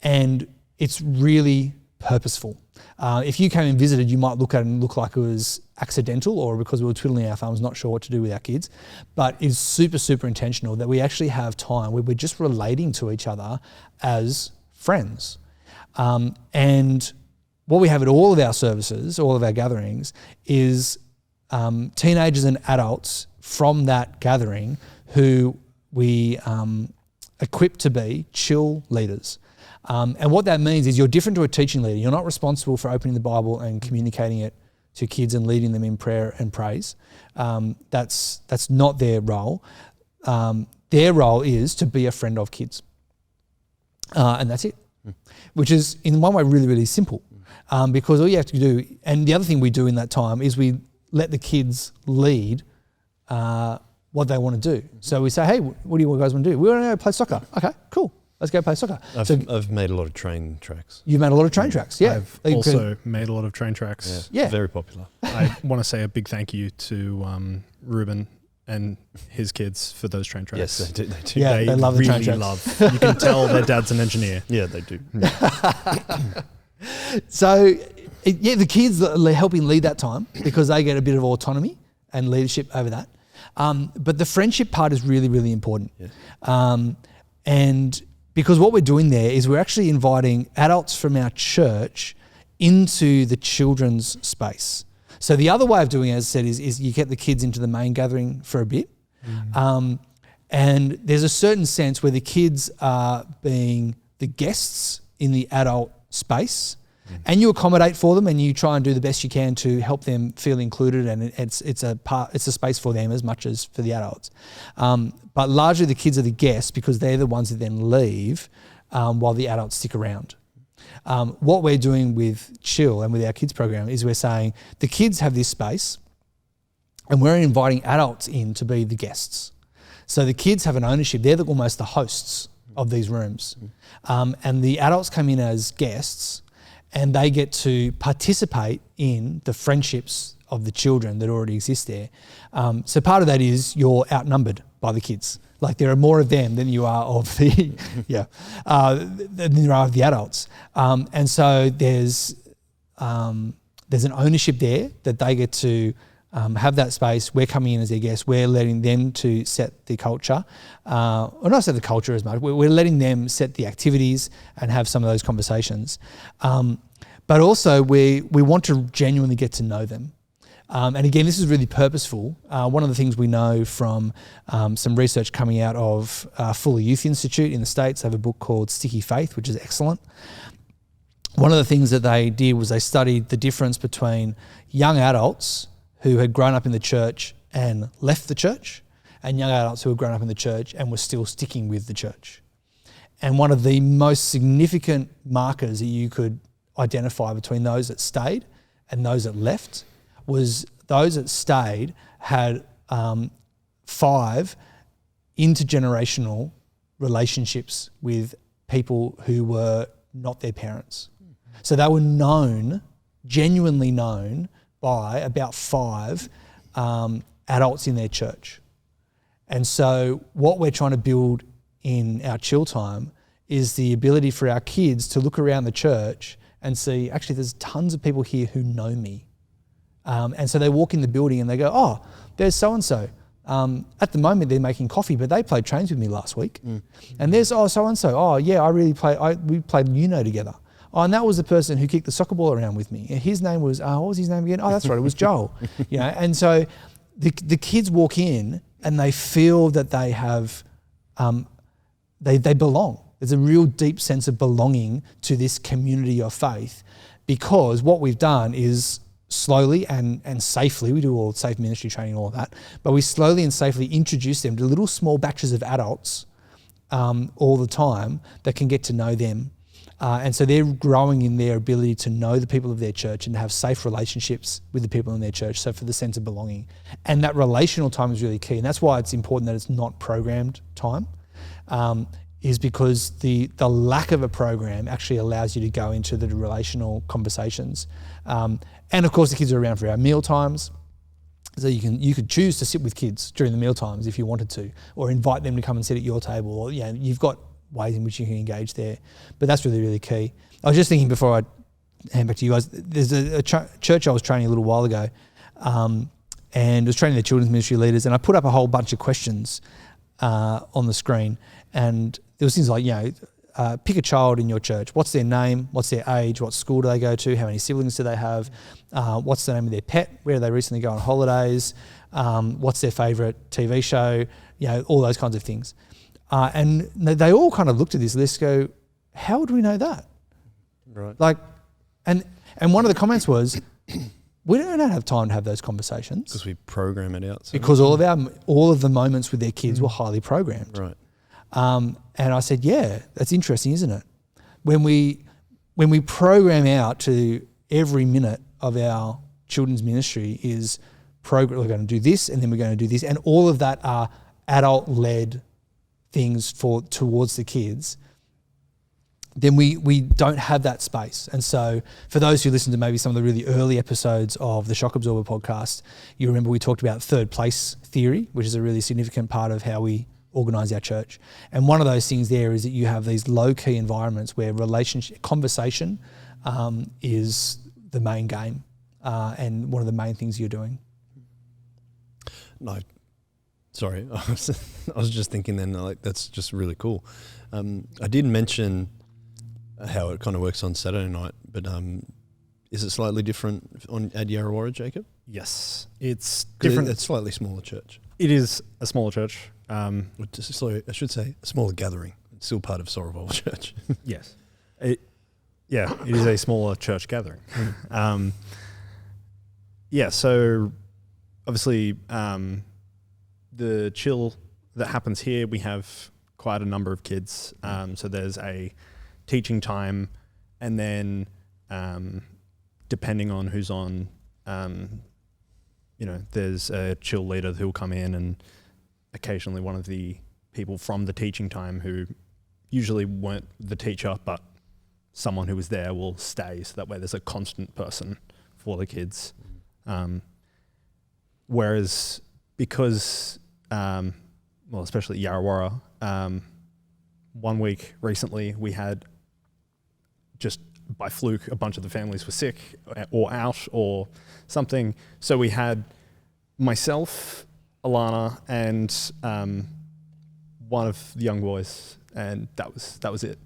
And it's really purposeful. If you came and visited, you might look at it and look like it was accidental or because we were twiddling our thumbs, not sure what to do with our kids. But it's super, super intentional that we actually have time where we're just relating to each other as friends. And what we have at all of our services, all of our gatherings, is teenagers and adults from that gathering who we equip to be chill leaders. And what that means is you're different to a teaching leader. You're not responsible for opening the Bible and communicating it to kids and leading them in prayer and praise. That's not their role. Their role is to be a friend of kids. And that's it. Which is in one way really, really simple. Because all you have to do, and the other thing we do in that time is we let the kids lead what they want to do. So we say, hey, what do you guys want to do? We want to go play soccer. Okay, cool. Let's go play soccer. I've made a lot of train tracks. You've made a lot of train tracks, yeah. I've also made a lot of train tracks. Yeah. Very popular. I want to say a big thank you to Ruben and his kids for those train tracks. Yes, they do. Yeah, they love the train really tracks. love. You can tell their dad's an engineer. Yeah, they do. So, the kids are helping lead that time because they get a bit of autonomy and leadership over that. But the friendship part is really, really important. Yeah. And because what we're doing there is we're actually inviting adults from our church into the children's space. So the other way of doing it, as I said, is you get the kids into the main gathering for a bit. And there's a certain sense where the kids are being the guests in the adult space, and you accommodate for them and you try and do the best you can to help them feel included, and it's a space for them as much as for the adults. But largely the kids are the guests because they're the ones that then leave while the adults stick around. What we're doing with Chill and with our kids program is we're saying the kids have this space and we're inviting adults in to be the guests. So the kids have an ownership. They're almost the hosts of these rooms. And the adults come in as guests and they get to participate in the friendships of the children that already exist there. So part of that is you're outnumbered by the kids. Like there are more of them than you are of the, than there are of the adults. And so there's an ownership there that they get to have that space. We're coming in as their guests. We're letting them to set the culture, or not set the culture as much. We're letting them set the activities and have some of those conversations. But also we want to genuinely get to know them. And again, this is really purposeful. One of the things we know from some research coming out of Fuller Youth Institute in the States, they have a book called Sticky Faith, which is excellent. One of the things that they did was they studied the difference between young adults who had grown up in the church and left the church, and young adults who had grown up in the church and were still sticking with the church. And one of the most significant markers that you could identify between those that stayed and those that left was those that stayed had 5 intergenerational relationships with people who were not their parents. So they were known, genuinely known, by about 5 adults in their church. And so what we're trying to build in our chill time is the ability for our kids to look around the church and see, actually, there's tons of people here who know me. And so they walk in the building and they go, oh, there's so-and-so. At the moment, they're making coffee, but they played trains with me last week. And there's, oh, so-and-so. Oh, yeah, we played Uno together. Oh, and that was the person who kicked the soccer ball around with me. And his name was, what was his name again? Oh, that's right, it was Joel. And so the kids walk in and they feel that they have, they belong. There's a real deep sense of belonging to this community of faith, because what we've done is slowly and safely, we do all safe ministry training and all of that, but we slowly and safely introduce them to little small batches of adults all the time that can get to know them. And so they're growing in their ability to know the people of their church and to have safe relationships with the people in their church, so for the sense of belonging. And that relational time is really key. And that's why it's important that it's not programmed time, is because the lack of a program actually allows you to go into the relational conversations. And of course, the kids are around for our meal times. So you could choose to sit with kids during the meal times if you wanted to, or invite them to come and sit at your table, or you've got ways in which you can engage there. But that's really, really key. I was just thinking before I hand back to you guys, there's a church I was training a little while ago, and was training the children's ministry leaders, and I put up a whole bunch of questions on the screen, and there was things like, pick a child in your church. What's their name? What's their age? What school do they go to? How many siblings do they have? What's the name of their pet? Where do they recently go on holidays? What's their favourite TV show? All those kinds of things. And they all kind of looked at this list, go, how would we know that? Right. And one of the comments was, we don't have time to have those conversations because we program it out. Because all of the moments with their kids were highly programmed. Right. And I said, yeah, that's interesting, isn't it? When we program out to every minute of our children's ministry is we're going to do this, and then we're going to do this, and all of that are adult-led things towards the kids, then we don't have that space. And so for those who listen to maybe some of the really early episodes of the Shock Absorber podcast, you remember we talked about third place theory, which is a really significant part of how we organise our church. And one of those things there is that you have these low-key environments where conversation is the main game and one of the main things you're doing. No, sorry, I was just thinking then, that's just really cool. I did mention how it kind of works on Saturday night, but is it slightly different at Yarrawarra, Jacob? Yes, it's different. It's slightly smaller church. It is a smaller church. Sorry, I should say a smaller gathering. It's still part of Sorrowville Church. Yes. It is a smaller church gathering. So obviously the chill that happens here, we have quite a number of kids. So there's a teaching time, and then depending on who's on, there's a chill leader who will come in, and occasionally one of the people from the teaching time who usually weren't the teacher, but someone who was there will stay, so that way there's a constant person for the kids. Whereas because, especially Yarrawarra, 1 week recently we had, just by fluke, a bunch of the families were sick or out or something. So we had myself, Alana, and one of the young boys, and that was it.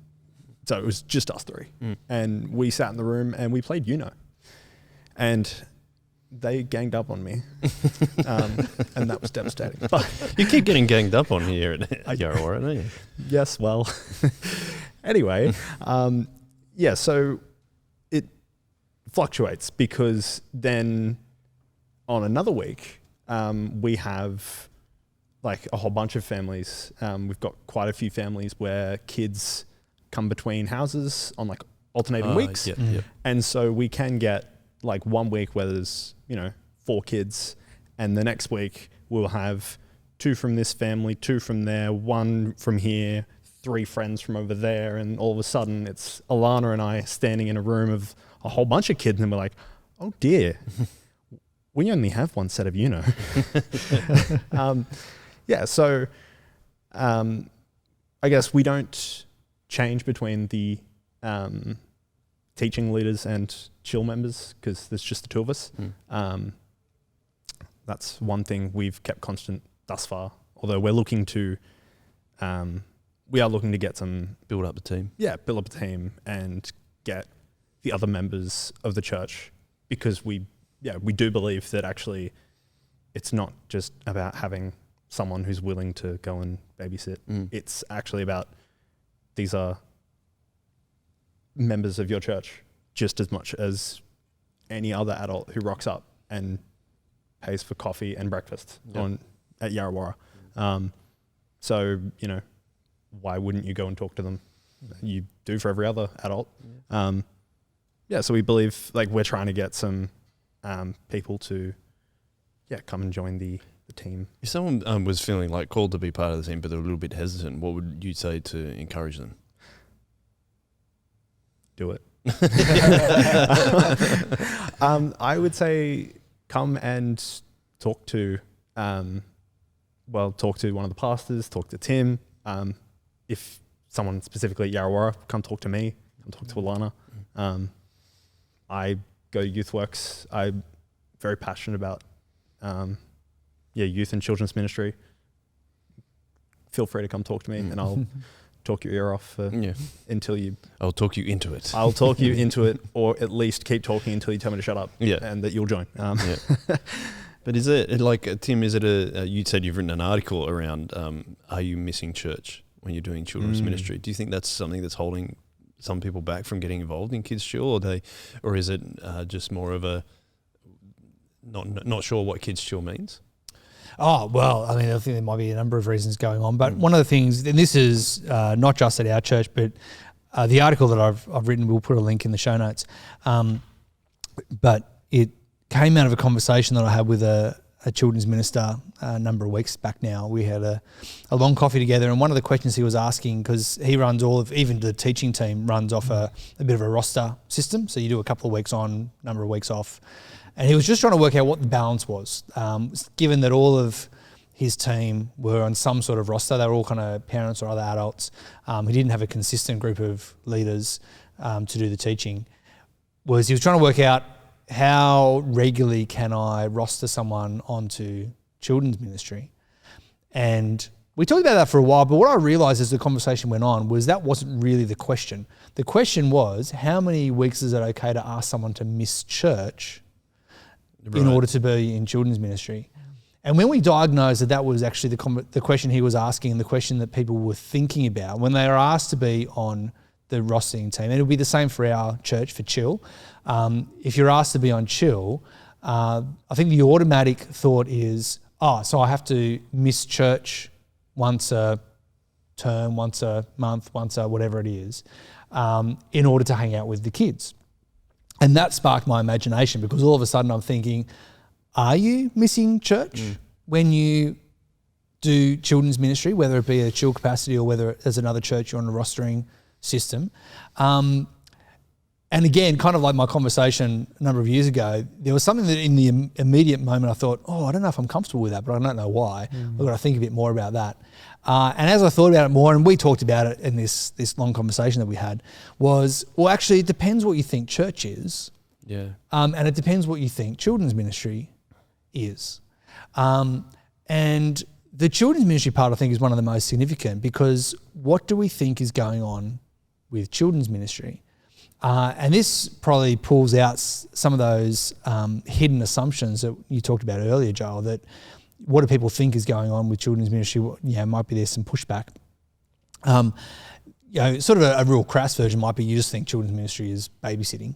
So it was just us three. And we sat in the room and we played Uno. And they ganged up on me. And that was devastating. But you keep getting ganged up on here at Yarrawarra, don't you? Yes, well. Anyway, so it fluctuates, because then on another week, we have like a whole bunch of families. We've got quite a few families where kids come between houses on like alternating weeks. Yep. And so we can get like 1 week where there's, 4 kids, and the next week we'll have 2 from this family, 2 from there, 1 from here, 3 friends from over there, and all of a sudden it's Alana and I standing in a room of a whole bunch of kids, and we're like, oh dear, we only have one set of Uno. So I guess we don't change between the teaching leaders and chill members, because there's just the 2 of us. That's one thing we've kept constant thus far, although we're looking to we are looking to get some... Build up the team. Yeah, build up a team and get the other members of the church, because we do believe that actually it's not just about having someone who's willing to go and babysit. It's actually about, these are members of your church just as much as any other adult who rocks up and pays for coffee and breakfast at Yarrawarra. So, why wouldn't you go and talk to them you do for every other adult. So we believe like we're trying to get some people to come and join the team. If someone was feeling like called to be part of the team but they're a little bit hesitant, what would you say to encourage them? Do it. I would say come and talk to one of the pastors, talk to Tim. If someone specifically at Yarrawara, come talk to me, come talk to Alana. I go to YouthWorks. I'm very passionate about youth and children's ministry. Feel free to come talk to me and I'll talk your ear off until you... I'll talk you into it. I'll talk you into it, or at least keep talking until you tell me to shut up and that you'll join. But is it, like, Tim, is it you said you've written an article around are you missing church when you're doing children's ministry? Do you think that's something that's holding some people back from getting involved in Kids Chill, or is it just more of a not sure what Kids Chill means? Oh, well, I mean, I think there might be a number of reasons going on, but one of the things, and this is not just at our church, but the article that I've written, we'll put a link in the show notes, but it came out of a conversation that I had with a children's minister a number of weeks back now. We had a long coffee together, and one of the questions he was asking, because he runs even the teaching team runs off a bit of a roster system, so you do a couple of weeks on, number of weeks off. And he was just trying to work out what the balance was, given that all of his team were on some sort of roster. They were all kind of parents or other adults. He didn't have a consistent group of leaders to do the teaching. He was trying to work out how regularly can I roster someone onto children's ministry. And we talked about that for a while, but what I realised as the conversation went on was that wasn't really the question. The question was, how many weeks is it okay to ask someone to miss church in order to be in children's ministry? And when we diagnosed that was actually the question he was asking and the question that people were thinking about when they are asked to be on the rostering team, and it'll be the same for our church, for Chill. If you're asked to be on Chill, I think the automatic thought is, so I have to miss church once a term, once a month, once a whatever it is, in order to hang out with the kids. And that sparked my imagination, because all of a sudden I'm thinking, are you missing church when you do children's ministry, whether it be a Chill capacity or whether there's another church you're on a rostering system? And again, kind of like my conversation a number of years ago, there was something that in the immediate moment I thought, I don't know if I'm comfortable with that, but I don't know why. I've got to think a bit more about that. And as I thought about it more, and we talked about it in this long conversation that we had, was, actually it depends what you think church is. Yeah. And it depends what you think children's ministry is. And the children's ministry part, I think, is one of the most significant, because what do we think is going on with children's ministry? And this probably pulls out some of those hidden assumptions that you talked about earlier, Joel, that what do people think is going on with children's ministry? Might be there's some pushback. Sort of a real crass version might be you just think children's ministry is babysitting,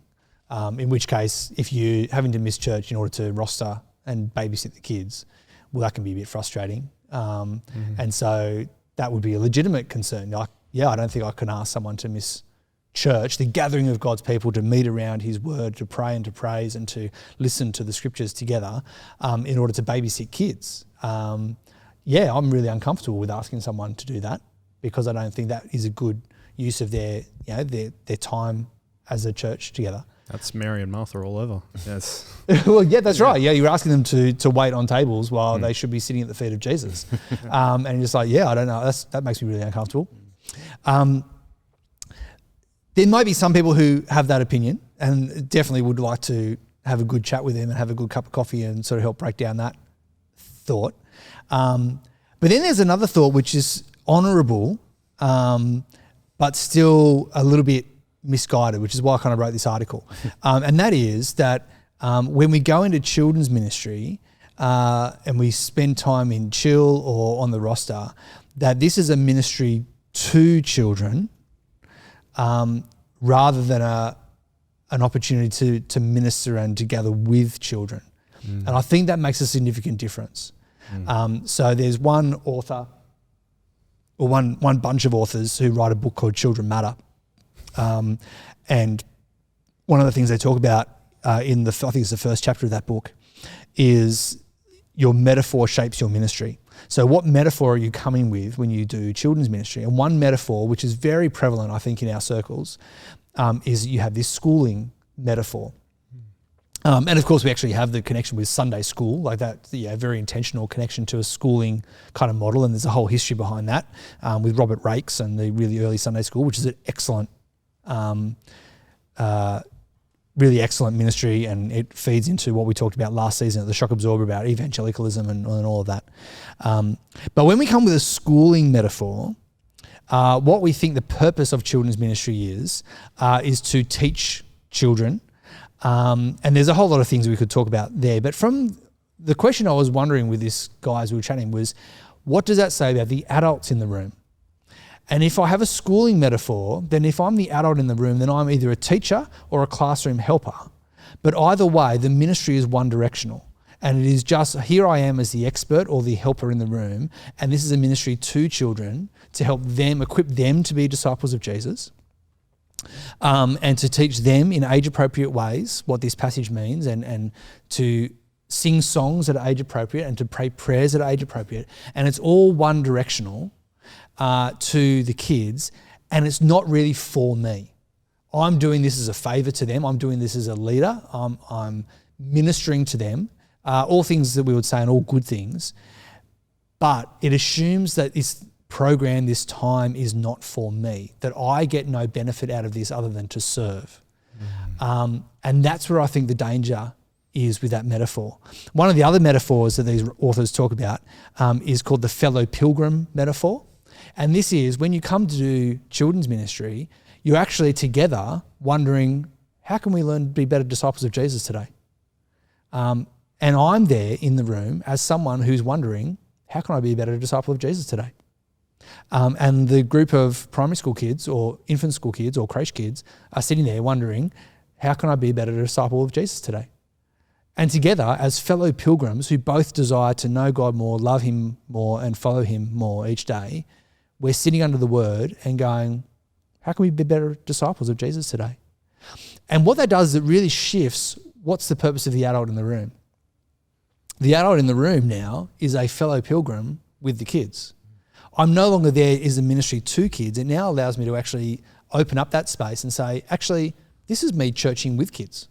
in which case if you're having to miss church in order to roster and babysit the kids, well, that can be a bit frustrating. And so that would be a legitimate concern. I don't think I can ask someone to miss church, the gathering of God's people to meet around his word, to pray and to praise and to listen to the scriptures together in order to babysit kids. I'm really uncomfortable with asking someone to do that, because I don't think that is a good use of their time as a church together. That's Mary and Martha all over. Yes. Well, yeah, that's right. Yeah, you're asking them to wait on tables while they should be sitting at the feet of Jesus. And you're just like, I don't know. That makes me really uncomfortable. There might be some people who have that opinion and definitely would like to have a good chat with them and have a good cup of coffee and sort of help break down that thought. But then there's another thought which is honourable, but still a little bit misguided, which is why I kind of wrote this article. And that is that when we go into children's ministry and we spend time in Chill or on the roster, that this is a ministry to children, rather than an opportunity to minister and to gather with children. And I think that makes a significant difference. So there's one author or one bunch of authors who write a book called Children Matter. And one of the things they talk about I think it's the first chapter of that book, is your metaphor shapes your ministry. So what metaphor are you coming with when you do children's ministry? And one metaphor, which is very prevalent, I think, in our circles, is you have this schooling metaphor. And of course, we actually have the connection with Sunday school, like that, very intentional connection to a schooling kind of model. And there's a whole history behind that with Robert Rakes and the really early Sunday school, which is an excellent, really excellent ministry. And it feeds into what we talked about last season at the Shock Absorber about evangelicalism and all of that. But when we come with a schooling metaphor, what we think the purpose of children's ministry is to teach children. And there's a whole lot of things we could talk about there. But from the question I was wondering with this guy as we were chatting was, what does that say about the adults in the room? And if I have a schooling metaphor, then if I'm the adult in the room, then I'm either a teacher or a classroom helper. But either way, the ministry is one directional. And it is just, here I am as the expert or the helper in the room, and this is a ministry to children to help them, equip them to be disciples of Jesus. And to teach them in age-appropriate ways what this passage means, and to sing songs that are age-appropriate and to pray prayers that are age-appropriate. And it's all one-directional to the kids, and it's not really for me. I'm doing this as a favour to them. I'm doing this as a leader. I'm ministering to them, all things that we would say and all good things. But it assumes that this program, this time is not for me, that I get no benefit out of this other than to serve. And that's where I think the danger is with that metaphor. One of the other metaphors that these authors talk about is called the fellow pilgrim metaphor. And this is when you come to do children's ministry, you're actually together wondering, how can we learn to be better disciples of Jesus today? And I'm there in the room as someone who's wondering, how can I be a better disciple of Jesus today? And the group of primary school kids or infant school kids or creche kids are sitting there wondering, how can I be a better disciple of Jesus today? And together, as fellow pilgrims who both desire to know God more, love him more, and follow him more each day, we're sitting under the word and going, how can we be better disciples of Jesus today? And what that does is it really shifts what's the purpose of the adult in the room. The adult in the room now is a fellow pilgrim with the kids. I'm no longer there as a ministry to kids. It now allows me to actually open up that space and say, actually, this is me churching with kids.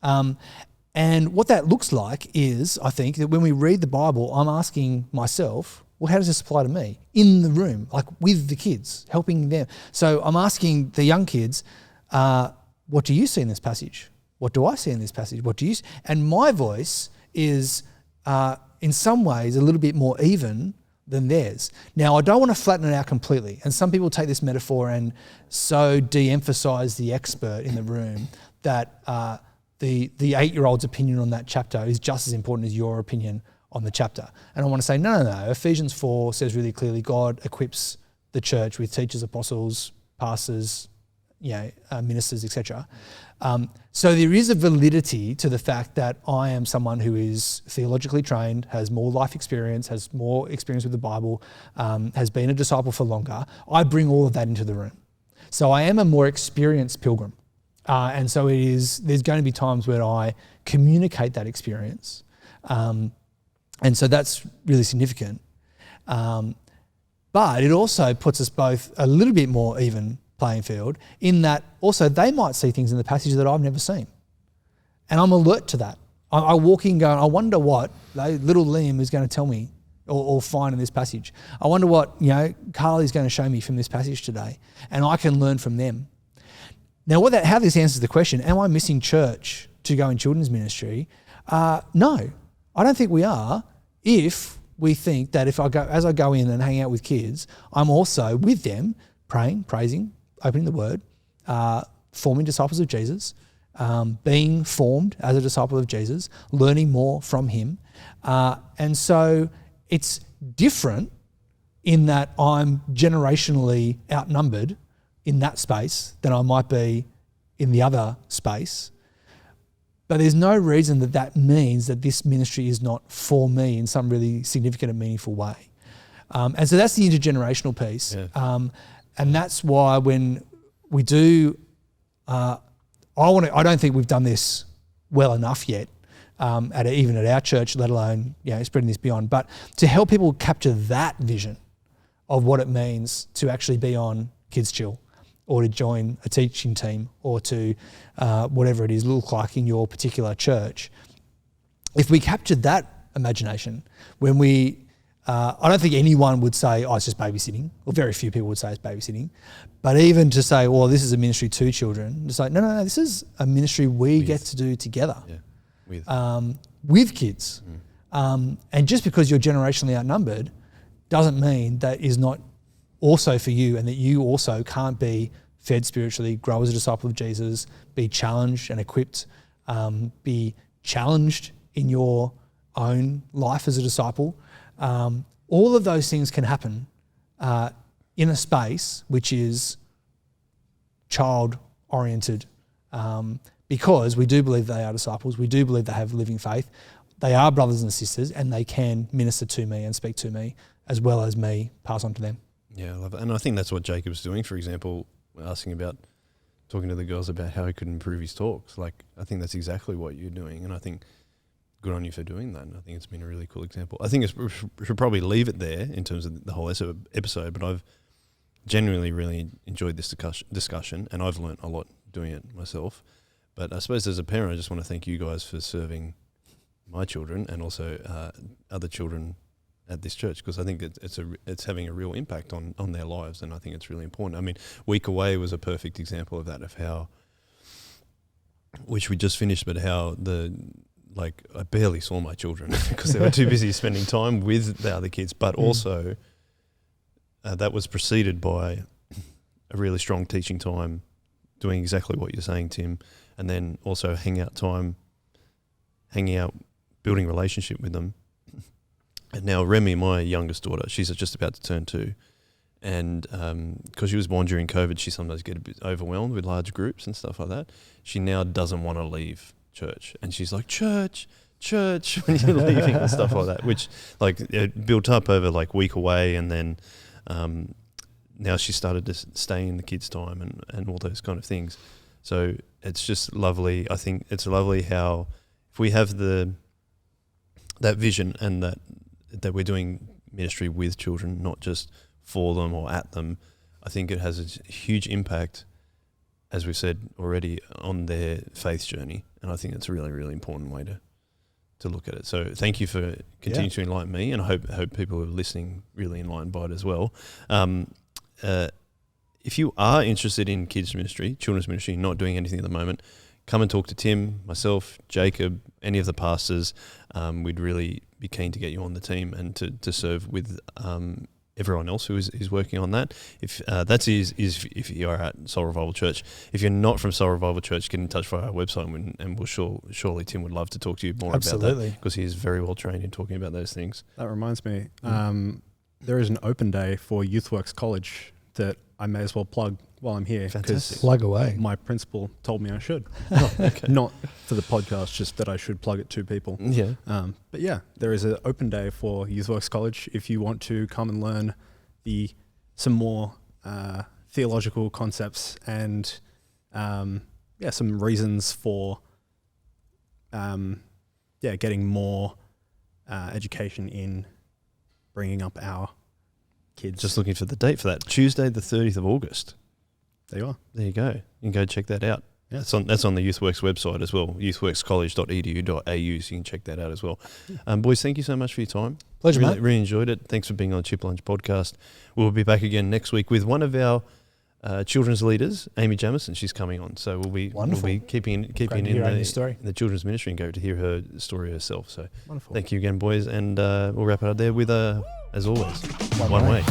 And what that looks like is, I think, that when we read the Bible, I'm asking myself, well, how does this apply to me in the room, like with the kids, helping them? So I'm asking the young kids, what do you see in this passage? What do I see in this passage? What do you see? And my voice is, in some ways, a little bit more even than theirs. Now, I don't want to flatten it out completely. And some people take this metaphor and so de-emphasize the expert in the room that the 8-year-old's opinion on that chapter is just as important as your opinion on the chapter. And I want to say, no. Ephesians 4 says really clearly, God equips the church with teachers, apostles, pastors, ministers, etc. So there is a validity to the fact that I am someone who is theologically trained, has more life experience, has more experience with the Bible, has been a disciple for longer. I bring all of that into the room. So I am a more experienced pilgrim. And so there's going to be times where I communicate that experience. And so that's really significant. But it also puts us both a little bit more even playing field in that also they might see things in the passage that I've never seen. And I'm alert to that. I walk in going, I wonder what little Liam is going to tell me or find in this passage. I wonder what, Carly's going to show me from this passage today. And I can learn from them. Now, how this answers the question, am I missing church to go in children's ministry? No, I don't think we are. If we think that as I go in and hang out with kids, I'm also with them praying, praising, opening the word, forming disciples of Jesus, being formed as a disciple of Jesus, learning more from him. And so it's different in that I'm generationally outnumbered in that space than I might be in the other space. But there's no reason that means that this ministry is not for me in some really significant and meaningful way. And so that's the intergenerational piece. Yeah. And that's why when we do, I don't think we've done this well enough yet, even at our church, let alone spreading this beyond. But to help people capture that vision of what it means to actually be on Kids Chill, or to join a teaching team, or to whatever it is look like in your particular church. If we captured that imagination, when we, I don't think anyone would say, oh, it's just babysitting, or very few people would say it's babysitting. But even to say, well, this is a ministry to children, it's like, no, this is a ministry we get to do together with kids. And just because you're generationally outnumbered doesn't mean that is not also for you, and that you also can't be fed spiritually, grow as a disciple of Jesus, be challenged and equipped, be challenged in your own life as a disciple. All of those things can happen in a space which is child-oriented, because we do believe they are disciples, we do believe they have living faith, they are brothers and sisters, and they can minister to me and speak to me, as well as me pass on to them. Yeah, I love it. And I think that's what Jacob's doing, for example, talking to the girls about how he could improve his talks. Like, I think that's exactly what you're doing, and I think good on you for doing that. And I think it's been a really cool example. I think we should probably leave it there in terms of the whole episode, but I've genuinely really enjoyed this discussion, and I've learnt a lot doing it myself. But I suppose as a parent, I just want to thank you guys for serving my children and also other children at this church, because I think it's having a real impact on their lives, and I think it's really important. I mean, Week Away was a perfect example of that, of how, which we just finished, but how I barely saw my children because they were too busy spending time with the other kids, but also that was preceded by a really strong teaching time, doing exactly what you're saying, Tim, and then also hanging out, building relationship with them. And now Remy, my youngest daughter, she's just about to turn 2. And because she was born during COVID, she sometimes gets a bit overwhelmed with large groups and stuff like that. She now doesn't want to leave church. And she's like, church, when you're leaving and stuff like that, which it built up over Week Away. And then now she started to stay in the kids' time and all those kind of things. So it's just lovely. I think it's lovely how if we have that vision and that we're doing ministry with children, not just for them or at them, I think it has a huge impact, as we've said already, on their faith journey. And I think it's a really, really important way to look at it. So thank you for continuing to enlighten me, and I hope people who are listening really enlightened by it as well. If you are interested in kids ministry, children's ministry, not doing anything at the moment, come and talk to Tim, myself, Jacob, any of the pastors. We'd really be keen to get you on the team and to serve with everyone else who is working on that. If if you are at Soul Revival Church. If you're not from Soul Revival Church, get in touch via our website, and we'll surely Tim would love to talk to you more about that, because he is very well trained in talking about those things. That reminds me, there is an open day for YouthWorks College that I may as well plug while I'm here. Fantastic. Plug away. My principal told me I should. Okay. Not for the podcast, just that I should plug it to people. Yeah. But yeah, there is an open day for YouthWorks College if you want to come and learn some more theological concepts and some reasons for getting more education in bringing up our kids. Just looking for the date for that. Tuesday, the 30th of August. There you are. There you go. You can go check that out. Yeah. That's on the YouthWorks website as well, youthworkscollege.edu.au, so you can check that out as well. Boys, thank you so much for your time. Pleasure, mate. Really enjoyed it. Thanks for being on the Chip Lunch podcast. We'll be back again next week with one of our children's leaders, Amy Jamison. She's coming on, so we'll be keeping in the children's ministry and go to hear her story herself. So wonderful. Thank you again, boys, and we'll wrap it up there with as always, one way.